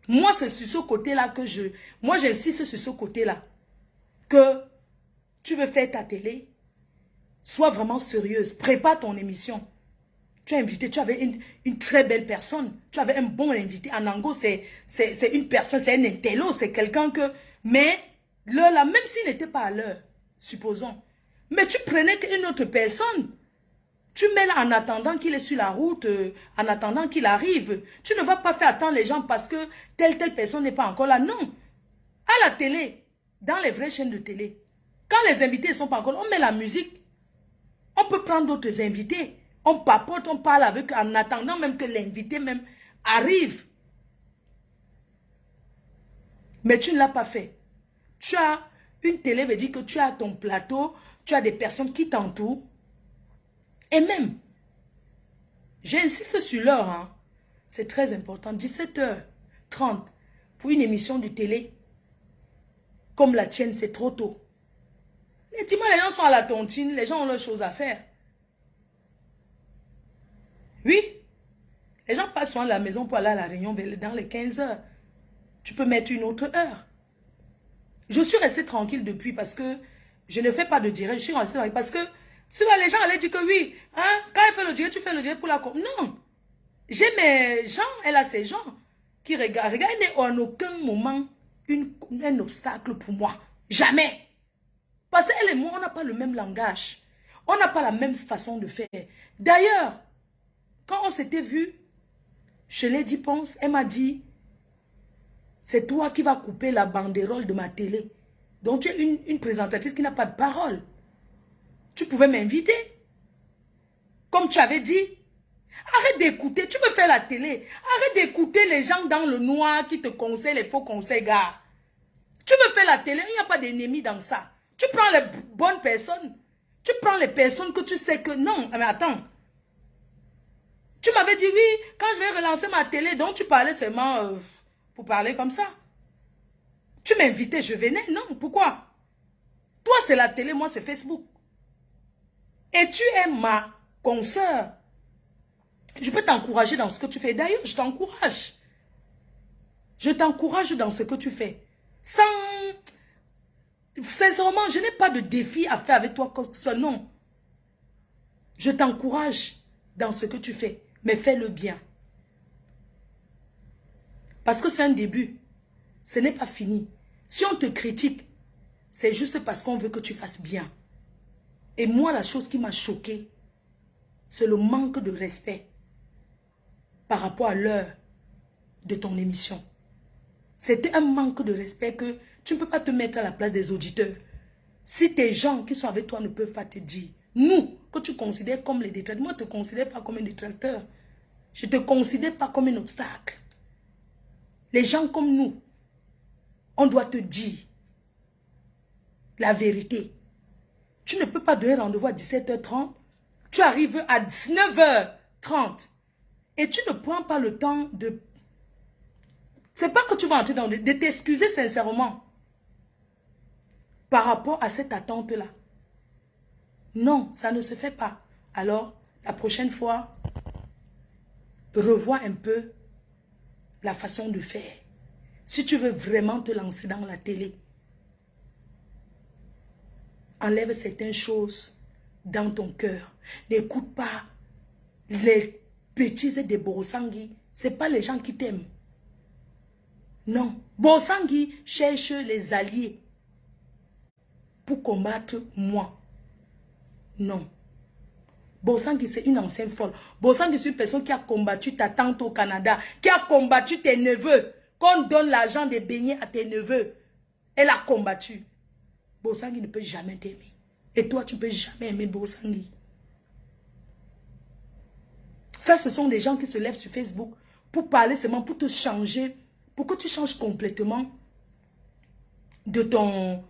Moi, c'est sur ce côté-là que moi, j'insiste sur ce côté-là. Que tu veux faire ta télé, sois vraiment sérieuse. Prépare ton émission. Tu as invité, tu avais une très belle personne. Tu avais un bon invité. Anango, c'est une personne, c'est un intello, c'est quelqu'un que... Mais l'heure là, même s'il n'était pas à l'heure, supposons. Mais tu prenais une autre personne. Tu mets là en attendant qu'il est sur la route, en attendant qu'il arrive. Tu ne vas pas faire attendre les gens parce que telle personne n'est pas encore là. Non. À la télé, dans les vraies chaînes de télé, quand les invités ne sont pas encore là, on met la musique. On peut prendre d'autres invités. On papote, on parle avec eux en attendant même que l'invité même arrive. Mais tu ne l'as pas fait. Tu as une télé, veut dire que tu as ton plateau, tu as des personnes qui t'entourent. Et même, j'insiste sur l'heure, hein, c'est très important, 17h30 pour une émission de télé comme la tienne, c'est trop tôt. Les dimanches, les gens sont à la tontine, les gens ont leurs choses à faire. Oui, les gens passent souvent à la maison pour aller à la réunion dans les 15h. Tu peux mettre une autre heure. Je suis restée tranquille depuis parce que je ne fais pas de direct. Je suis restée tranquille parce que souvent les gens allaient dire que oui, hein, quand elle fait le direct, tu fais le direct pour la com. Non, j'ai mes gens, elle a ses gens qui regardent. Regarde, elle n'est en aucun moment un obstacle pour moi. Jamais. Parce qu'elle et moi, on n'a pas le même langage. On n'a pas la même façon de faire. D'ailleurs, quand on s'était vu, je l'ai dit, pense, elle m'a dit, c'est toi qui vas couper la banderole de ma télé. Donc tu es une présentatrice qui n'a pas de parole. Tu pouvais m'inviter. Comme tu avais dit. Arrête d'écouter. Tu me fais la télé. Arrête d'écouter les gens dans le noir qui te conseillent les faux conseils, gars. Tu me fais la télé. Il n'y a pas d'ennemis dans ça. Tu prends les bonnes personnes. Tu prends les personnes que tu sais que... Non, mais attends. Tu m'avais dit, oui, quand je vais relancer ma télé, donc tu parlais seulement pour parler comme ça. Tu m'invitais, je venais. Non, pourquoi? Toi, c'est la télé, moi, c'est Facebook. Et tu es ma consoeur. Je peux t'encourager dans ce que tu fais. D'ailleurs, je t'encourage. Je t'encourage dans ce que tu fais. Sans... Sincèrement, je n'ai pas de défi à faire avec toi comme ça. Non. Je t'encourage dans ce que tu fais. Mais fais-le bien. Parce que c'est un début. Ce n'est pas fini. Si on te critique, c'est juste parce qu'on veut que tu fasses bien. Et moi, la chose qui m'a choquée, c'est le manque de respect par rapport à l'heure de ton émission. C'était un manque de respect que tu ne peux pas te mettre à la place des auditeurs. Si tes gens qui sont avec toi ne peuvent pas te dire, nous, que tu considères comme les détracteurs, moi, je ne te considère pas comme un détracteur. Je ne te considère pas comme un obstacle. Les gens comme nous, on doit te dire la vérité. Tu ne peux pas donner rendez-vous à 17h30. Tu arrives à 19h30. Et tu ne prends pas le temps de... C'est pas que tu vas entrer dans... De t'excuser sincèrement. Par rapport à cette attente-là. Non, ça ne se fait pas. Alors, la prochaine fois, revois un peu la façon de faire. Si tu veux vraiment te lancer dans la télé, enlève certaines choses dans ton cœur. N'écoute pas les bêtises des Borosangui. Ce n'est pas les gens qui t'aiment. Non. Borosangui cherche les alliés pour combattre moi. Non. Borosangui, c'est une ancienne folle. Borosangui, c'est une personne qui a combattu ta tante au Canada, qui a combattu tes neveux, qu'on donne l'argent des beignets à tes neveux. Elle a combattu. Borosangui ne peut jamais t'aimer. Et toi, tu ne peux jamais aimer Borosangui. Ça, ce sont des gens qui se lèvent sur Facebook pour parler seulement, pour te changer, pour que tu changes complètement de ton...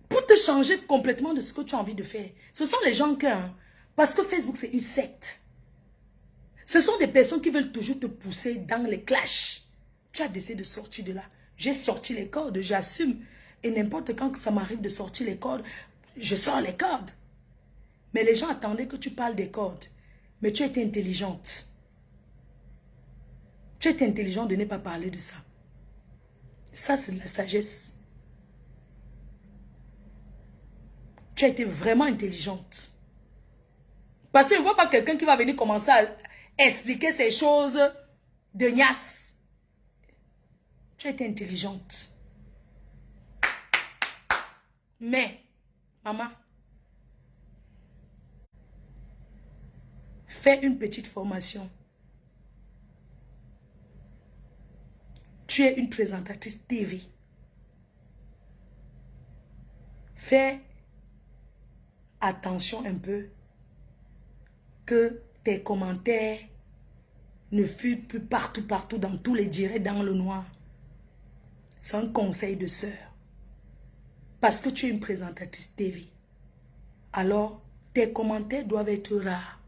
Pour te changer complètement de ce que tu as envie de faire. Ce sont les gens que... Parce que Facebook, c'est une secte. Ce sont des personnes qui veulent toujours te pousser dans les clashs. Tu as décidé de sortir de là. J'ai sorti les cordes, j'assume. Et n'importe quand que ça m'arrive de sortir les cordes, je sors les cordes. Mais les gens attendaient que tu parles des cordes. Mais tu étais intelligente. Tu étais intelligente de ne pas parler de ça. Ça, c'est de la sagesse. Tu as été vraiment intelligente. Parce que je ne vois pas quelqu'un qui va venir commencer à expliquer ces choses de niasse. Tu as été intelligente. Mais, maman, fais une petite formation. Tu es une présentatrice TV. Fais attention un peu que tes commentaires ne fuient plus partout, dans tous les directs, dans le noir. C'est un conseil de sœur. Parce que tu es une présentatrice TV. Alors, tes commentaires doivent être rares.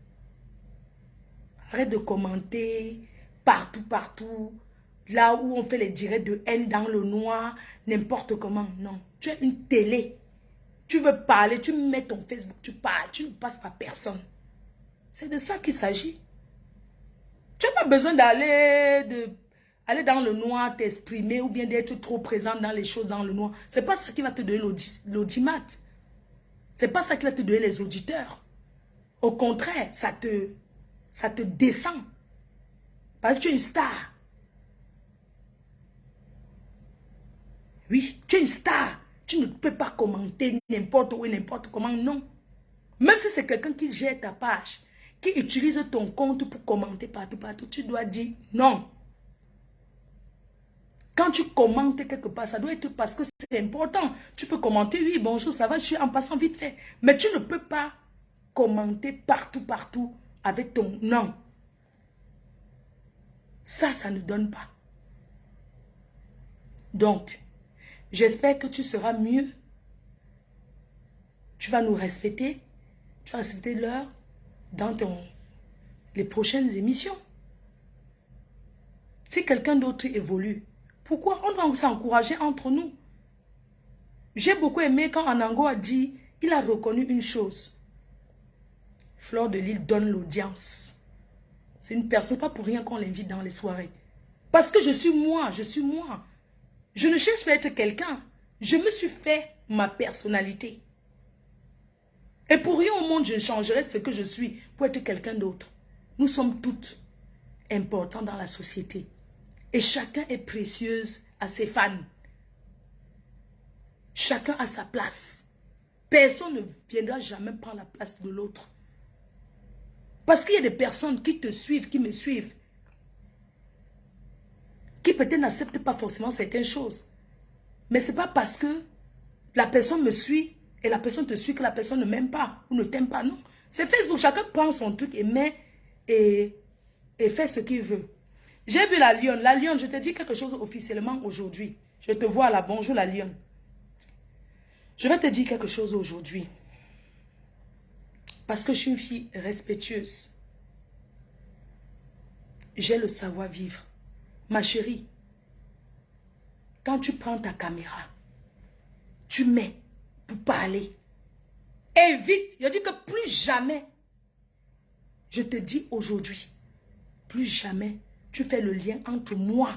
Arrête de commenter partout. Là où on fait les directs de haine dans le noir, n'importe comment. Non, tu es une télé. Tu veux parler, tu mets ton Facebook, tu parles, tu ne passes par personne. C'est de ça qu'il s'agit. Tu n'as pas besoin d'aller dans le noir, t'exprimer ou bien d'être trop présent dans les choses dans le noir. Ce n'est pas ça qui va te donner l'audimat. Ce n'est pas ça qui va te donner les auditeurs. Au contraire, ça te descend. Parce que tu es une star. Oui, tu es une star. Tu ne peux pas commenter n'importe où et n'importe comment, non. Même si c'est quelqu'un qui gère ta page, qui utilise ton compte pour commenter partout, tu dois dire non. Quand tu commentes quelque part, ça doit être parce que c'est important. Tu peux commenter, oui, bonjour, ça va, je suis en passant vite fait. Mais tu ne peux pas commenter partout, partout avec ton nom. Ça ne donne pas. Donc, j'espère que tu seras mieux. Tu vas nous respecter. Tu vas respecter l'heure dans les prochaines émissions. Si quelqu'un d'autre évolue, pourquoi on doit s'encourager entre nous? J'ai beaucoup aimé quand Anango a dit, il a reconnu une chose. Fleur de Lys donne l'audience. C'est une personne, pas pour rien qu'on l'invite dans les soirées. Parce que je suis moi, je suis moi. Je ne cherche pas à être quelqu'un. Je me suis fait ma personnalité. Et pour rien au monde, je changerai ce que je suis pour être quelqu'un d'autre. Nous sommes toutes importantes dans la société. Et chacun est précieuse à ses fans. Chacun a sa place. Personne ne viendra jamais prendre la place de l'autre. Parce qu'il y a des personnes qui te suivent, qui me suivent, qui peut-être n'acceptent pas forcément certaines choses. Mais ce n'est pas parce que la personne me suit et la personne te suit que la personne ne m'aime pas ou ne t'aime pas. Non. C'est Facebook. Chacun prend son truc et met et fait ce qu'il veut. J'ai vu la lionne. La lionne, je te dis quelque chose officiellement aujourd'hui. Je te vois là. Bonjour la lionne. Je vais te dire quelque chose aujourd'hui. Parce que je suis une fille respectueuse. J'ai le savoir-vivre. Ma chérie, quand tu prends ta caméra, tu mets pour parler. Évite. Je dis que plus jamais, je te dis aujourd'hui, plus jamais tu fais le lien entre moi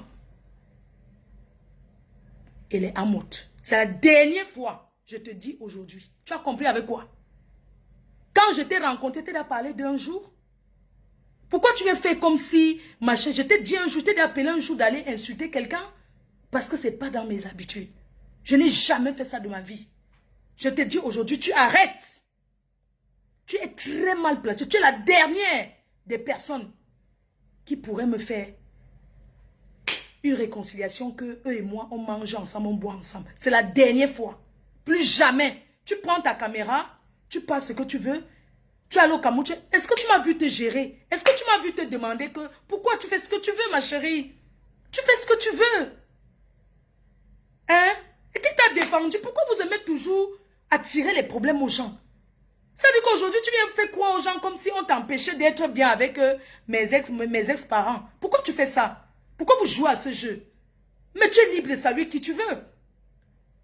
et les amoutes. C'est la dernière fois, je te dis aujourd'hui. Tu as compris avec quoi? Quand je t'ai rencontré, tu as parlé d'un jour. Pourquoi tu me fais comme si, machin, je t'ai dit un jour, je t'ai appelé un jour d'aller insulter quelqu'un? Parce que ce n'est pas dans mes habitudes. Je n'ai jamais fait ça de ma vie. Je te dis aujourd'hui, tu arrêtes. Tu es très mal placé. Tu es la dernière des personnes qui pourraient me faire une réconciliation que eux et moi, on mange ensemble, on boit ensemble. C'est la dernière fois. Plus jamais. Tu prends ta caméra, tu passes ce que tu veux. Tu es allé au Cameroun. Est-ce que tu m'as vu te gérer? Est-ce que tu m'as vu te demander que pourquoi tu fais ce que tu veux, ma chérie? Tu fais ce que tu veux. Hein? Et qui t'a défendu? Pourquoi vous aimez toujours attirer les problèmes aux gens? Ça dit qu'aujourd'hui, tu viens faire quoi aux gens comme si on t'empêchait d'être bien avec mes ex-parents? Pourquoi tu fais ça? Pourquoi vous jouez à ce jeu? Mais tu es libre de saluer qui tu veux.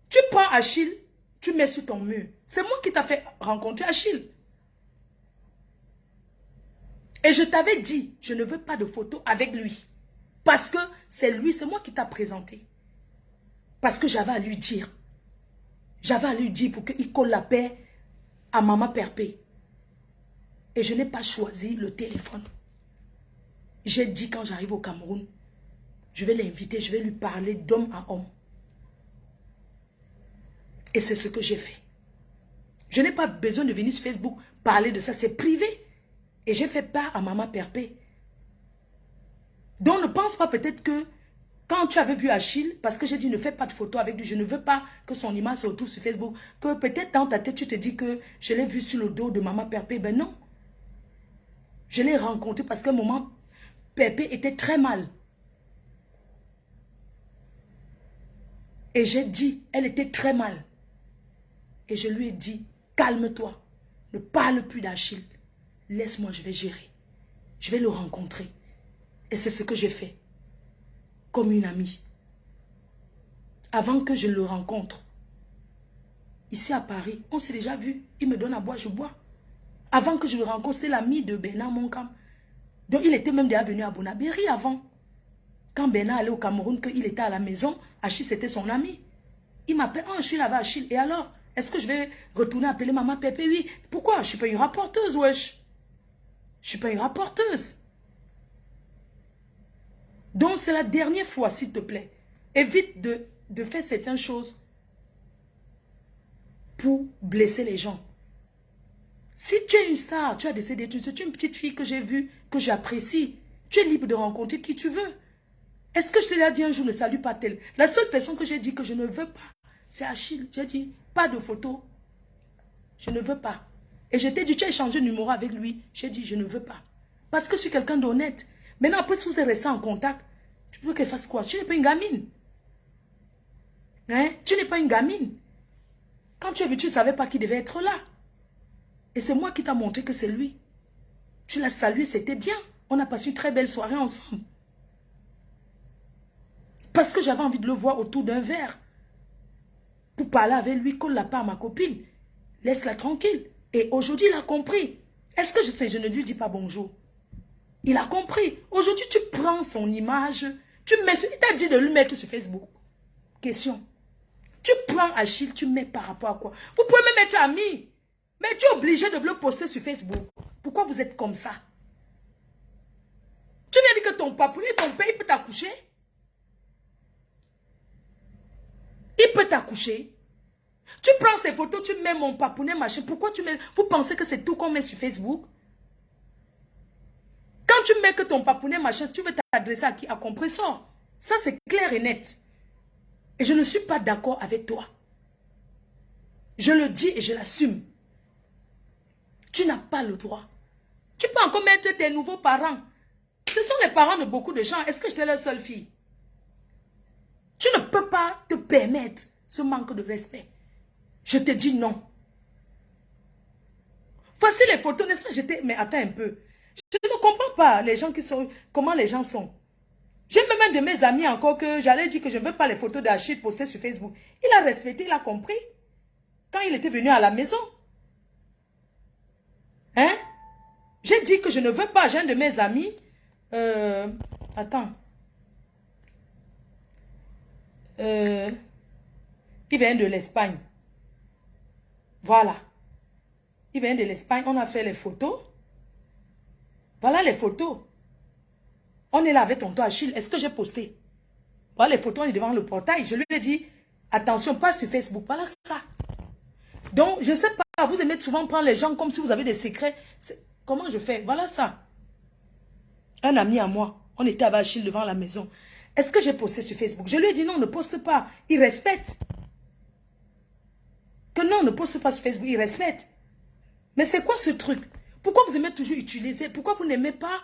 Tu prends Achille, tu mets sur ton mur. C'est moi qui t'ai fait rencontrer Achille. Et je t'avais dit, je ne veux pas de photos avec lui. Parce que c'est lui, c'est moi qui t'a présenté. Parce que j'avais à lui dire. J'avais à lui dire pour qu'il colle la paix à Maman Perpé. Et je n'ai pas choisi le téléphone. J'ai dit quand j'arrive au Cameroun, je vais l'inviter, je vais lui parler d'homme à homme. Et c'est ce que j'ai fait. Je n'ai pas besoin de venir sur Facebook parler de ça, c'est privé. Et j'ai fait part à Maman Perpé. Donc ne pense pas peut-être que quand tu avais vu Achille, parce que j'ai dit ne fais pas de photos avec lui, je ne veux pas que son image se retrouve sur Facebook, que peut-être dans ta tête tu te dis que je l'ai vu sur le dos de Maman Perpé. Ben non. Je l'ai rencontré parce que Maman Perpé était très mal. Et j'ai dit, elle était très mal. Et je lui ai dit, calme-toi, ne parle plus d'Achille. Laisse-moi, je vais gérer. Je vais le rencontrer. Et c'est ce que j'ai fait. Comme une amie. Avant que je le rencontre. Ici à Paris, on s'est déjà vu. Il me donne à boire, je bois. Avant que je le rencontre, c'était l'ami de Bernard Moncam. Donc il était même déjà venu à Bonabéry avant. Quand Bernard allait au Cameroun, qu'il était à la maison, Achille c'était son ami. Il m'appelle, oh je suis là-bas Achille. Et alors, est-ce que je vais retourner appeler Maman Pépé? Oui. Pourquoi? Je ne suis pas une rapporteuse, wesh. Je ne suis pas une rapporteuse. Donc c'est la dernière fois, s'il te plaît. Évite de faire certaines choses pour blesser les gens. Si tu es une star, tu as décidé, tu es une petite fille que j'ai vue, que j'apprécie, tu es libre de rencontrer qui tu veux. Est-ce que je te l'ai dit un jour, ne salue pas tel? La seule personne que j'ai dit que je ne veux pas, c'est Achille. J'ai dit, pas de photos. Je ne veux pas. Et je t'ai dit, tu as échangé de numéro avec lui. J'ai dit, je ne veux pas. Parce que je suis quelqu'un d'honnête. Maintenant, après, si vous êtes resté en contact, tu veux qu'elle fasse quoi? Tu n'es pas une gamine. Hein? Tu n'es pas une gamine. Quand tu es venu, tu ne savais pas qui devait être là. Et c'est moi qui t'ai montré que c'est lui. Tu l'as salué, c'était bien. On a passé une très belle soirée ensemble. Parce que j'avais envie de le voir autour d'un verre. Pour parler avec lui, colle-la pas à ma copine. Laisse-la tranquille. Et aujourd'hui, il a compris. Est-ce que je ne lui dis pas bonjour? Il a compris. Aujourd'hui, tu prends son image. Il t'a dit de lui mettre sur Facebook. Question. Tu prends Achille, tu mets par rapport à quoi? Vous pouvez même être amis. Mais tu es obligé de le poster sur Facebook. Pourquoi vous êtes comme ça? Tu viens dire que ton papounet, ton père, il peut t'accoucher? Il peut t'accoucher. Tu prends ces photos, tu mets mon papounet, machin. Pourquoi tu mets... Vous pensez que c'est tout qu'on met sur Facebook? Quand tu mets que ton papounet, machin, tu veux t'adresser à qui? À compresseur. Ça, c'est clair et net. Et je ne suis pas d'accord avec toi. Je le dis et je l'assume. Tu n'as pas le droit. Tu peux encore mettre tes nouveaux parents. Ce sont les parents de beaucoup de gens. Est-ce que j'étais la seule fille? Tu ne peux pas te permettre ce manque de respect. Je te dis non. Voici les photos, n'est-ce pas? Mais attends un peu. Je ne comprends pas les gens qui sont... Comment les gens sont. J'ai même un de mes amis encore que j'allais dire que je ne veux pas les photos d'Achille postées sur Facebook. Il a respecté, il a compris. Quand il était venu à la maison. Hein? J'ai dit que je ne veux pas. J'ai un de mes amis. Attends. Il vient de l'Espagne. Voilà. Il vient de l'Espagne. On a fait les photos. Voilà les photos. On est là avec tonton Achille. Est-ce que j'ai posté? Voilà les photos, on est devant le portail. Je lui ai dit, attention, pas sur Facebook. Voilà ça. Donc, je ne sais pas, vous aimez souvent prendre les gens comme si vous avez des secrets. Comment je fais? Voilà ça. Un ami à moi, on était avec Achille devant la maison. Est-ce que j'ai posté sur Facebook? Je lui ai dit non, ne poste pas. Il respecte. Que non, ne poste pas sur Facebook, il respecte. Mais c'est quoi ce truc? Pourquoi vous aimez toujours utiliser? Pourquoi vous n'aimez pas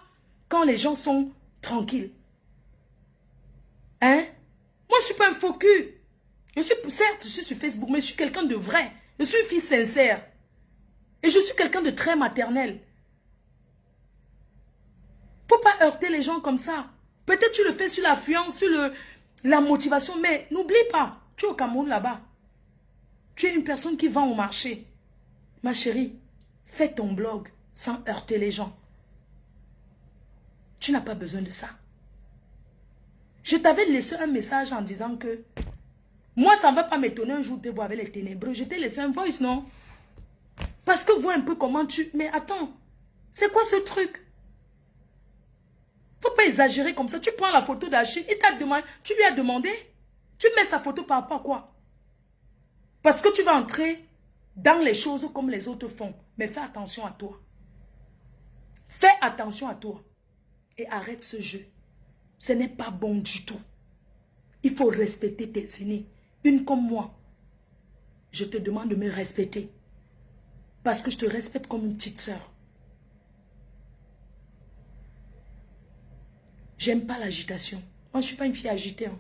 quand les gens sont tranquilles? Hein? Moi, je ne suis pas un faux cul. Certes, je suis sur Facebook, mais je suis quelqu'un de vrai. Je suis une fille sincère. Et je suis quelqu'un de très maternel. Faut pas heurter les gens comme ça. Peut-être tu le fais sur l'affluence, sur la motivation, mais n'oublie pas, tu es au Cameroun là-bas. Tu es une personne qui vend au marché. Ma chérie, fais ton blog sans heurter les gens. Tu n'as pas besoin de ça. Je t'avais laissé un message en disant que moi, ça ne va pas m'étonner un jour de te voir avec les ténébreux. Je t'ai laissé un voice, non? Parce que vois un peu comment tu... Mais attends, c'est quoi ce truc? Faut pas exagérer comme ça. Tu prends la photo d'Achille, il t'a demandé, tu lui as demandé, tu mets sa photo par rapport à quoi? Parce que tu vas entrer dans les choses comme les autres font. Mais fais attention à toi. Fais attention à toi. Et arrête ce jeu. Ce n'est pas bon du tout. Il faut respecter tes aînés. Une comme moi. Je te demande de me respecter. Parce que je te respecte comme une petite sœur. J'aime pas l'agitation. Moi, je ne suis pas une fille agitée. Hein.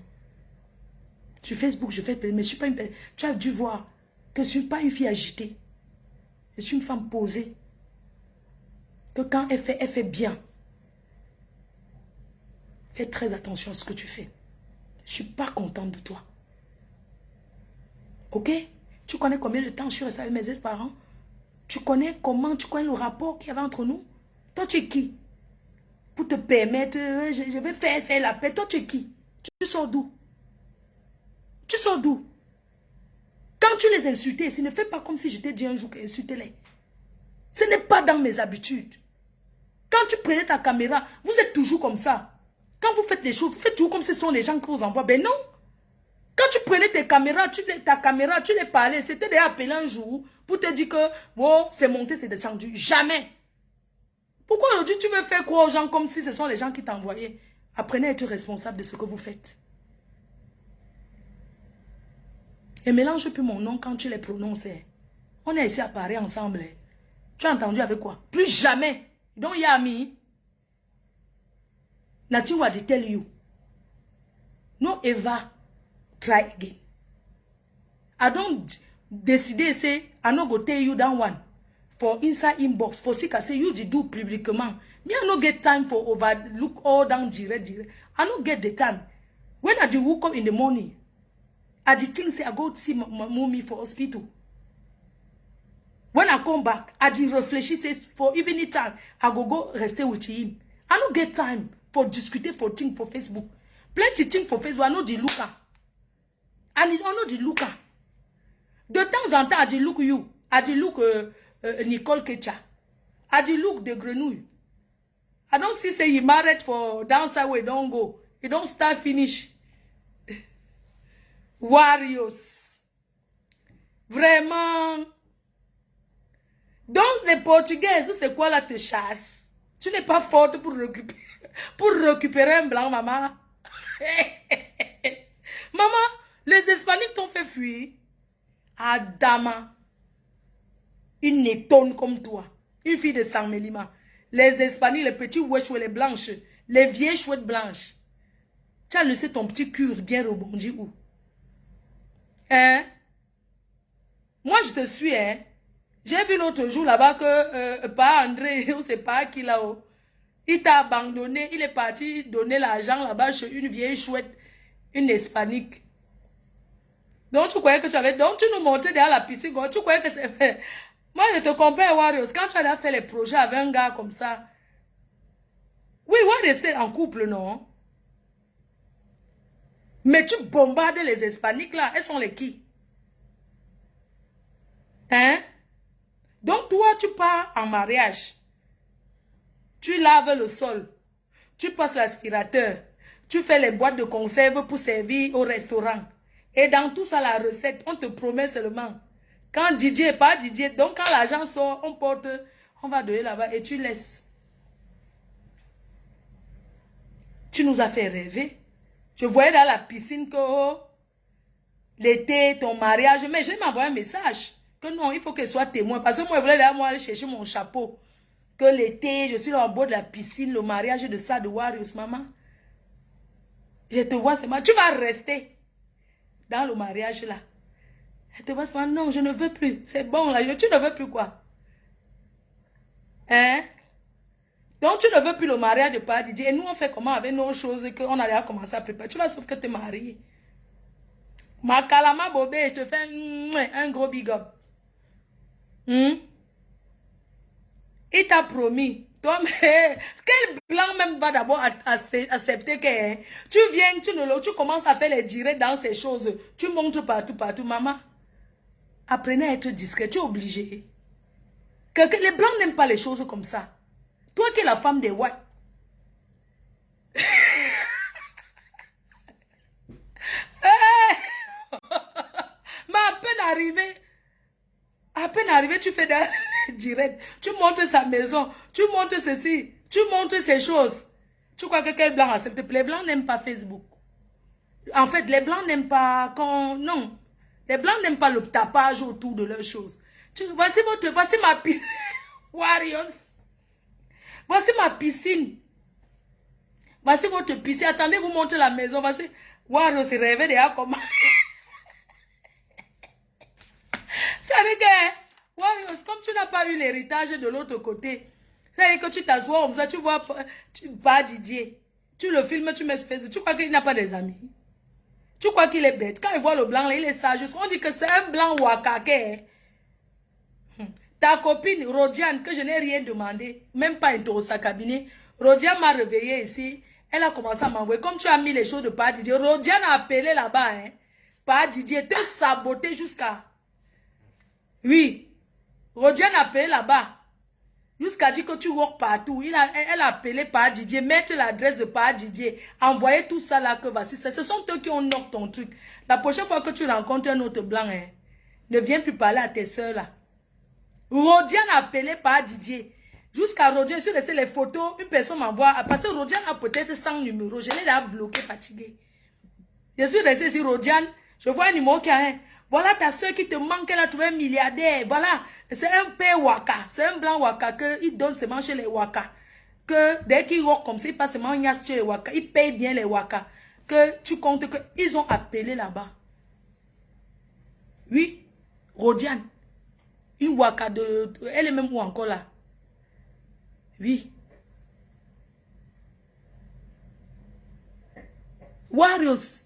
Sur Facebook, je fais... Mais je ne suis pas une... Tu as dû voir que je ne suis pas une fille agitée. Je suis une femme posée. Que quand elle fait bien. Fais très attention à ce que tu fais. Je ne suis pas contente de toi. Ok? Tu connais combien de temps je suis restée avec mes ex-parents? Tu connais comment, tu connais le rapport qu'il y avait entre nous? Toi, tu es qui? Pour te permettre, je vais faire la paix. Toi, tu es qui? Tu sors d'où? Tu sors d'où? Quand tu les insultais ici, ne fais pas comme si je t'ai dit un jour qu'insultez-les. Ce n'est pas dans mes habitudes. Quand tu prenais ta caméra, vous êtes toujours comme ça. Quand vous faites les choses, vous faites toujours comme si ce sont les gens qui vous envoient. Ben non. Quand tu prenais ta caméra, tu les parlais. C'était déjà appelé un jour pour te dire que bon, c'est monté, c'est descendu. Jamais. Pourquoi aujourd'hui tu veux faire croire aux gens comme si ce sont les gens qui t'envoyaient? Apprenez à être responsable de ce que vous faites. Et mélange plus mon nom quand tu les prononces. On est ici à parler ensemble. Tu as entendu avec quoi? Plus jamais. Don't hear me. Nothing what I tell you. No ever try again. I don't decide say I no go tell you that one for inside inbox for sick I say you do publiquement. Me I no get time for overlook all down direct. I no get the time. When I do wake up in the morning, I the thing say I go see my mommy for hospital. When I come back, I the reflection says for evening time I go rest with him. I no get time for discuter for thing for Facebook. Plenty thing for Facebook. I know the looker. And I know the looker. De temps en temps, I the look you. I the look Nicole Ketcha. I the look the Grenouille. I don't see say he married for downside where don't go. He don't start finish. Warriors. Vraiment. Donc les Portugais, c'est quoi là te chasse? Tu n'es pas forte pour récupérer un blanc, maman. Maman, les Hispaniques t'ont fait fuir. Adama. Une étonne comme toi. Une fille de San Mélima. Les Hispaniques, les petits wesh les blanches. Les vieilles chouettes blanches. Tu as laissé ton petit cul bien rebondi où? Hein? Moi, je te suis, hein? J'ai vu l'autre jour là-bas que pas André, ou c'est pas qui là-haut. Il t'a abandonné, il est parti donner l'argent là-bas chez une vieille chouette, une hispanique. Donc tu croyais que tu avais... Donc tu nous montrais derrière la piscine, tu croyais que c'est... Moi je te comprends, Warriors, quand tu as fait les projets avec un gars comme ça, oui, on va rester en couple, non? Mais tu bombardes les hispaniques là, elles sont les qui? Hein? Donc toi tu pars en mariage. Tu laves le sol, tu passes l'aspirateur, tu fais les boîtes de conserve pour servir au restaurant. Et dans tout ça, la recette, on te promet seulement. Quand Didier, pas Didier, donc quand l'argent sort, on porte, on va donner là-bas et tu laisses. Tu nous as fait rêver. Je voyais dans la piscine que oh, l'été, ton mariage, mais je m'envoie un message que non, il faut qu'elle soit témoin. Parce que moi, je voulais aller chercher mon chapeau. Que l'été, je suis là au bord de la piscine, le mariage de ça, de Warriors, maman. Je te vois seulement, tu vas rester dans le mariage là. Je te vois seulement, non, je ne veux plus. C'est bon là, tu ne veux plus quoi? Hein? Donc tu ne veux plus le mariage de Papa Didier. Et nous on fait comment avec nos choses qu'on a déjà commencé à préparer? Tu vas sauf que te marier. Ma Kalama Bobé, je te fais un gros big up. Il t'a promis. Toi, mais quel blanc même va d'abord accepter que hein, tu viens, tu commences à faire les directs dans ces choses. Tu montres partout, partout. Maman, apprenez à être discret. Tu es obligé. Que les blancs n'aiment pas les choses comme ça. Toi qui es la femme des whites. Mais à peine arrivé, tu fais des directs. Tu montres sa maison, tu montres ceci, tu montres ces choses. Tu crois que quel blanc accepte? Les blancs n'aiment pas Facebook. En fait, les blancs n'aiment pas quand... Non. Les blancs n'aiment pas le tapage autour de leurs choses. Voici ma piscine. Warriors. Voici ma piscine. Voici votre piscine. Attendez, vous montrez la maison. Voici. Warriors se réveille déjà comment. C'est-à-dire que, Warriors, comme tu n'as pas eu l'héritage de l'autre côté, c'est-à-dire que tu t'assois comme ça, tu vois pas Didier. Tu le filmes, tu mets sur Facebook. Tu crois qu'il n'a pas des amis? Tu crois qu'il est bête? Quand il voit le blanc, là, il est sage. On dit que c'est un blanc wakake. Ta copine, Rodiane, que je n'ai rien demandé, même pas into sa cabinet, Rodiane m'a réveillé ici. Elle a commencé à m'envoyer. Comme tu as mis les choses de Papa Didier, Rodiane a appelé là-bas. Hein. Papa Didier, te saboter jusqu'à... Oui. Rodiane a appelé là-bas. Jusqu'à dire que tu work partout. Elle a appelé Papa Didier, mettre l'adresse de Papa Didier, envoyer tout ça là que voici. Ce sont eux qui ont knock ton truc. La prochaine fois que tu rencontres un autre blanc, hein, ne viens plus parler à tes soeurs là. Rodiane a appelé Papa Didier. Jusqu'à Rodiane, je suis laissé les photos. Une personne m'envoie. Parce que Rodiane a peut-être 100 numéros. Je l'ai là bloqué, fatigué. Je suis resté sur Rodiane. Je vois un numéro qui a un. Voilà ta soeur qui te manque, elle a trouvé un milliardaire. Voilà, c'est un père waka. C'est un blanc waka qu'il donne seulement chez les waka. Que dès qu'il rock comme ça, il passe seulement chez les waka. Il paye bien les waka. Que tu comptes qu'ils ont appelé là-bas. Oui, Rodiane. Une waka de... Elle est même où encore là? Oui. Warriors.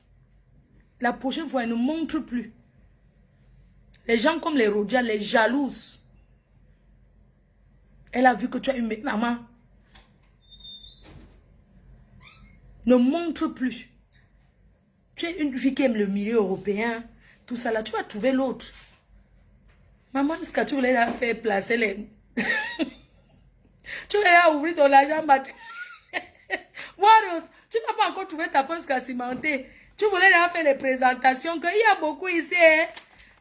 La prochaine fois, elle ne montre plus. Les gens comme les Rodiane, les jalouses. Elle a vu que tu as une maman. Ne montre plus. Tu es une fille qui aime le milieu européen. Tout ça là, tu vas trouver l'autre. Maman, jusqu'à tu voulais la faire placer les... tu voulais la ouvrir ton argent. Warriors, tu n'as pas encore trouvé ta poste à cimenter. Tu voulais la faire les présentations. Il y a beaucoup ici. Hein?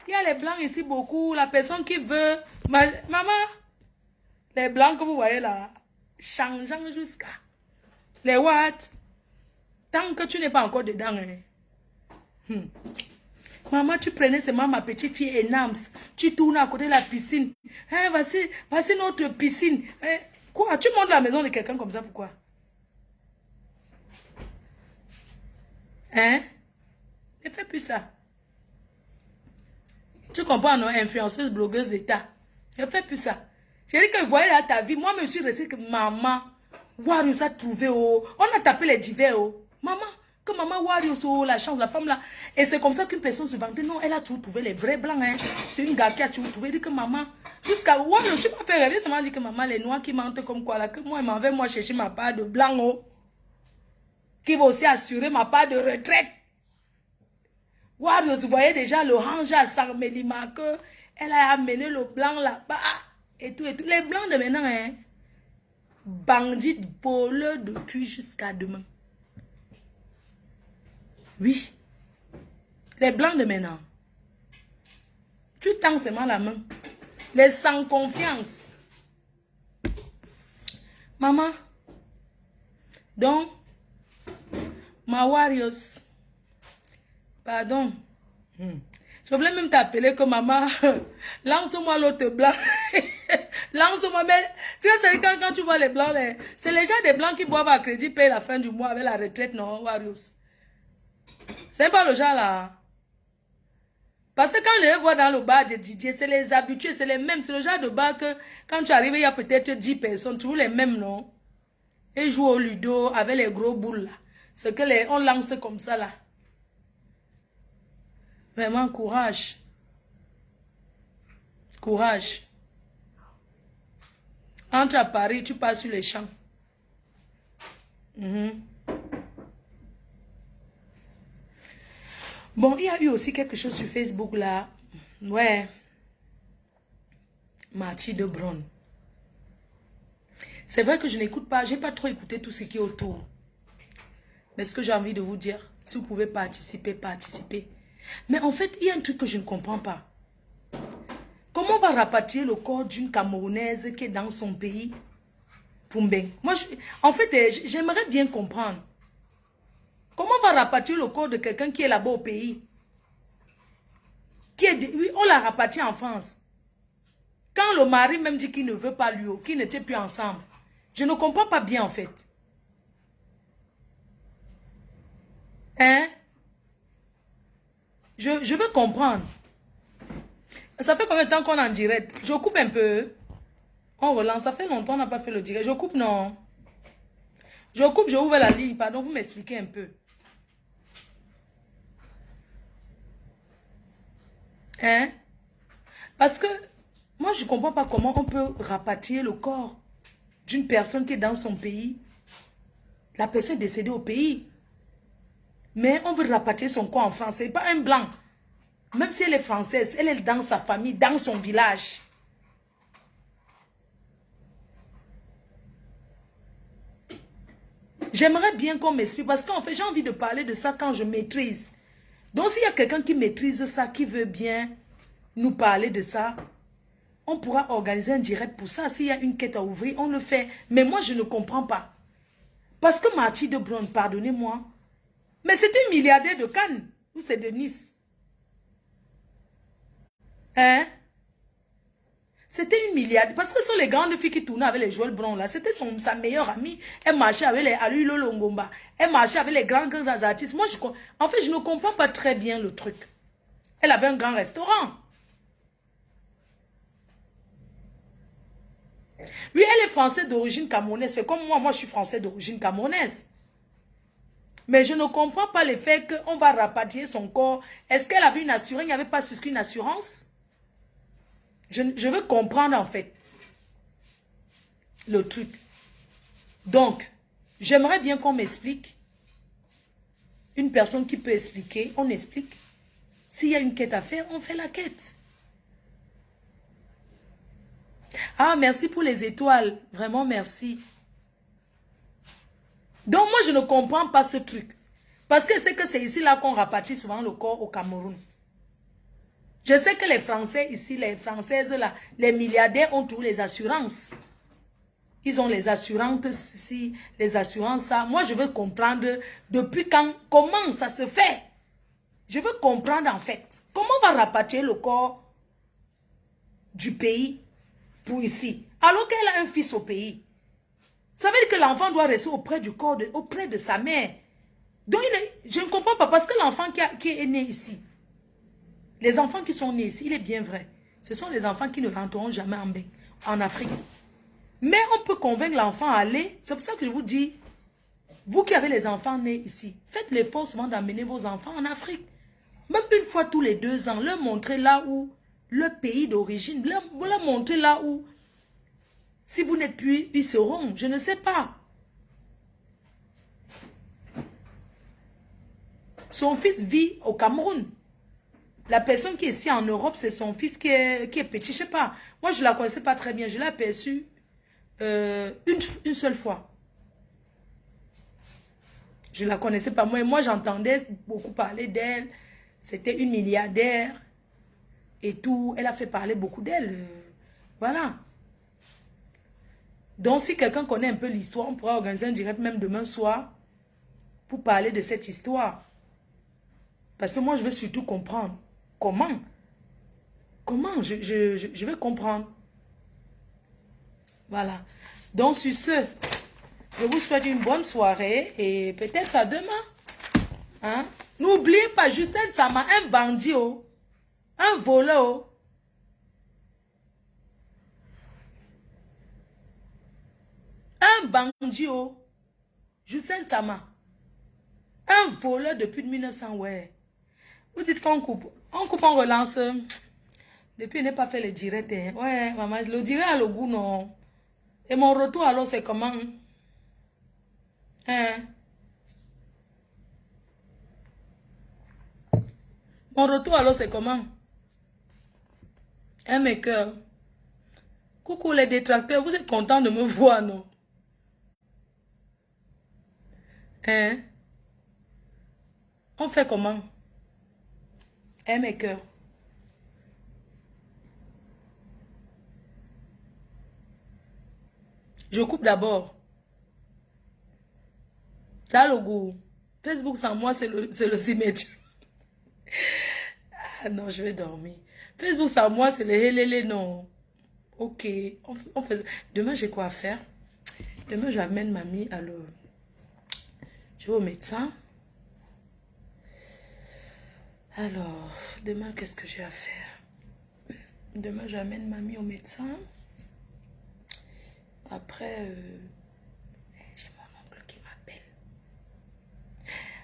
Il y a les blancs ici beaucoup. La personne qui veut... Maman, les blancs que vous voyez là, changeant jusqu'à... Les what? Tant que tu n'es pas encore dedans. Hein? Maman, tu prenais seulement ma petite fille Enams. Tu tournes à côté de la piscine. Hein, voici notre piscine. Hein, quoi? Tu montes la maison de quelqu'un comme ça, pourquoi? Hein? Ne fais plus ça. Tu comprends, non? Influenceuse, blogueuse d'État. Ne fais plus ça. J'ai dit que je voyais là ta vie. Moi, je me suis restée que maman, Warriors a trouvé. Oh. On a tapé les divers. Oh. Maman, que maman Warriors, oh, la chance, la femme là. Et c'est comme ça qu'une personne se vantait. Non, elle a toujours trouvé les vrais blancs. Hein. C'est une gars qui a toujours trouvé. Elle dit que maman, jusqu'à Warriors, tu m'as fait rêver. Ça m'a dit que maman, les noirs qui mentent comme quoi là. Que moi, elle m'en va, moi, chercher ma part de blanc. Oh. Qui va aussi assurer ma part de retraite. Warriors, vous voyez déjà le range à Sarmelima que elle a amené le blanc là-bas. Et tout, et tout. Les blancs de maintenant, hein. Bandits, voleurs de cul jusqu'à demain. Oui. Les blancs de maintenant. Tu tends seulement la main. Les sans confiance. Maman. Donc, ma Warriors. Pardon. Je voulais même t'appeler que maman. Lance-moi l'autre blanc. Lance-moi. Mais tu sais, quand tu vois les blancs, c'est les gens des blancs qui boivent à crédit, payent la fin du mois avec la retraite, non, Warriors. C'est pas le genre là. Parce que quand je les vois dans le bar de DJ, c'est les habitués, c'est les mêmes. C'est le genre de bar que quand tu arrives, il y a peut-être 10 personnes, toujours les mêmes, non? Et ils jouent au ludo avec les gros boules là. C'est que on lance comme ça là. Vraiment, courage. Courage. Entre à Paris, tu passes sur les champs. Bon, il y a eu aussi quelque chose sur Facebook là. Ouais. Marty de Bron. C'est vrai que je n'écoute pas, j'ai pas trop écouté tout ce qui est autour. Mais ce que j'ai envie de vous dire, si vous pouvez participer, participez. Mais en fait, il y a un truc que je ne comprends pas. Comment on va rapatrier le corps d'une Camerounaise qui est dans son pays, Poumbeng? Moi, en fait, j'aimerais bien comprendre. Comment on va rapatrier le corps de quelqu'un qui est là-bas au pays? Oui, on l'a rapatrié en France. Quand le mari même dit qu'il ne veut pas lui, qu'ils n'étaient plus ensemble. Je ne comprends pas bien en fait. Hein? Je veux comprendre. Ça fait combien de temps qu'on est en direct? Je coupe un peu. On relance. Ça fait longtemps qu'on n'a pas fait le direct. Je coupe, non. Je coupe, je ouvre la ligne. Pardon, vous m'expliquez un peu. Hein? Parce que moi, je ne comprends pas comment on peut rapatrier le corps d'une personne qui est dans son pays. La personne est décédée au pays. Mais on veut rapatrier son corps en France. Ce n'est pas un blanc. Même si elle est française, elle est dans sa famille, dans son village. J'aimerais bien qu'on m'explique. Parce qu'en fait, j'ai envie de parler de ça quand je maîtrise. Donc, s'il y a quelqu'un qui maîtrise ça, qui veut bien nous parler de ça, on pourra organiser un direct pour ça. S'il y a une quête à ouvrir, on le fait. Mais moi, je ne comprends pas. Parce que Marty de Bron, pardonnez-moi, mais c'est une milliardaire de Cannes ou c'est de Nice. Hein? C'était une milliardaire. Parce que ce sont les grandes filles qui tournaient avec les Joël Bron là. C'était sa meilleure amie. Elle marchait avec les Alilo Longomba. Elle marchait avec les grands artistes. Moi, en fait, je ne comprends pas très bien le truc. Elle avait un grand restaurant. Oui, elle est française d'origine camerounaise. C'est comme moi. Moi, je suis français d'origine camerounaise. Mais je ne comprends pas le fait qu'on va rapatrier son corps. Est-ce qu'elle avait une assurance? Il n'y avait pas souscrit une assurance? Je veux comprendre en fait le truc. Donc, j'aimerais bien qu'on m'explique. Une personne qui peut expliquer, on explique. S'il y a une quête à faire, on fait la quête. Ah, merci pour les étoiles. Vraiment, merci. Donc, moi, je ne comprends pas ce truc. Parce que c'est ici là qu'on rapatrie souvent le corps au Cameroun. Je sais que les Français ici, les Françaises là, les milliardaires ont tous les assurances. Ils ont les assurances ici, les assurances ça. Moi, je veux comprendre depuis quand, comment ça se fait. Je veux comprendre en fait. Comment on va rapatrier le corps du pays pour ici, alors qu'elle a un fils au pays. Ça veut dire que l'enfant doit rester auprès du corps, auprès de sa mère. Donc, je ne comprends pas, parce que l'enfant qui est né ici, les enfants qui sont nés ici, il est bien vrai, ce sont les enfants qui ne rentreront jamais en Afrique. Mais on peut convaincre l'enfant à aller. C'est pour ça que je vous dis, vous qui avez les enfants nés ici, faites l'effort souvent d'amener vos enfants en Afrique. Même une fois tous les 2 ans, leur montrer là où, le pays d'origine, leur montrer là où, si vous n'êtes plus, ils seront. Je ne sais pas. Son fils vit au Cameroun. La personne qui est ici en Europe, c'est son fils qui est petit. Je ne sais pas. Moi, je ne la connaissais pas très bien. Je l'ai aperçue une seule fois. Je ne la connaissais pas. Moi j'entendais beaucoup parler d'elle. C'était une milliardaire et tout. Elle a fait parler beaucoup d'elle. Voilà. Donc, si quelqu'un connaît un peu l'histoire, on pourra organiser un direct même demain soir pour parler de cette histoire. Parce que moi, je veux surtout comprendre. Comment? Comment? Je veux comprendre. Voilà. Donc, sur ce, je vous souhaite une bonne soirée et peut-être à demain. Hein? N'oubliez pas, Justin Sama, un bandit, oh. Un voleur. Oh. Un bandit, oh. Justin Sama. Un voleur depuis 1900, ouais. Vous dites qu'on coupe. On coupe, on relance. Depuis, il n'a pas fait le direct. Hein. Ouais, maman, le direct a le goût, non. Et mon retour, alors, c'est comment? Hein? Mon retour, alors, c'est comment? Hein, mes cœurs? Coucou les détracteurs, vous êtes contents de me voir, non? Hein? On fait comment? Hein, mes cœurs? Je coupe d'abord. Ça a le goût. Facebook sans moi, c'est le cimetière. Ah non, je vais dormir. Facebook sans moi, c'est le hélélé, non. Ok. On fait... Demain, j'ai quoi à faire? Demain, j'amène mamie à le... Je vais au médecin. Alors, demain, qu'est-ce que j'ai à faire? Demain, j'amène mamie au médecin. Après, j'ai mon oncle qui m'appelle.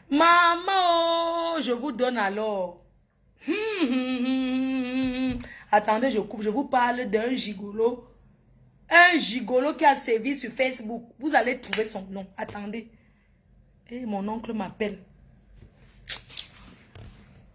Maman, je vous donne alors. Attendez, je coupe. Je vous parle d'un gigolo. Un gigolo qui a servi sur Facebook. Vous allez trouver son nom. Attendez. Et mon oncle m'appelle.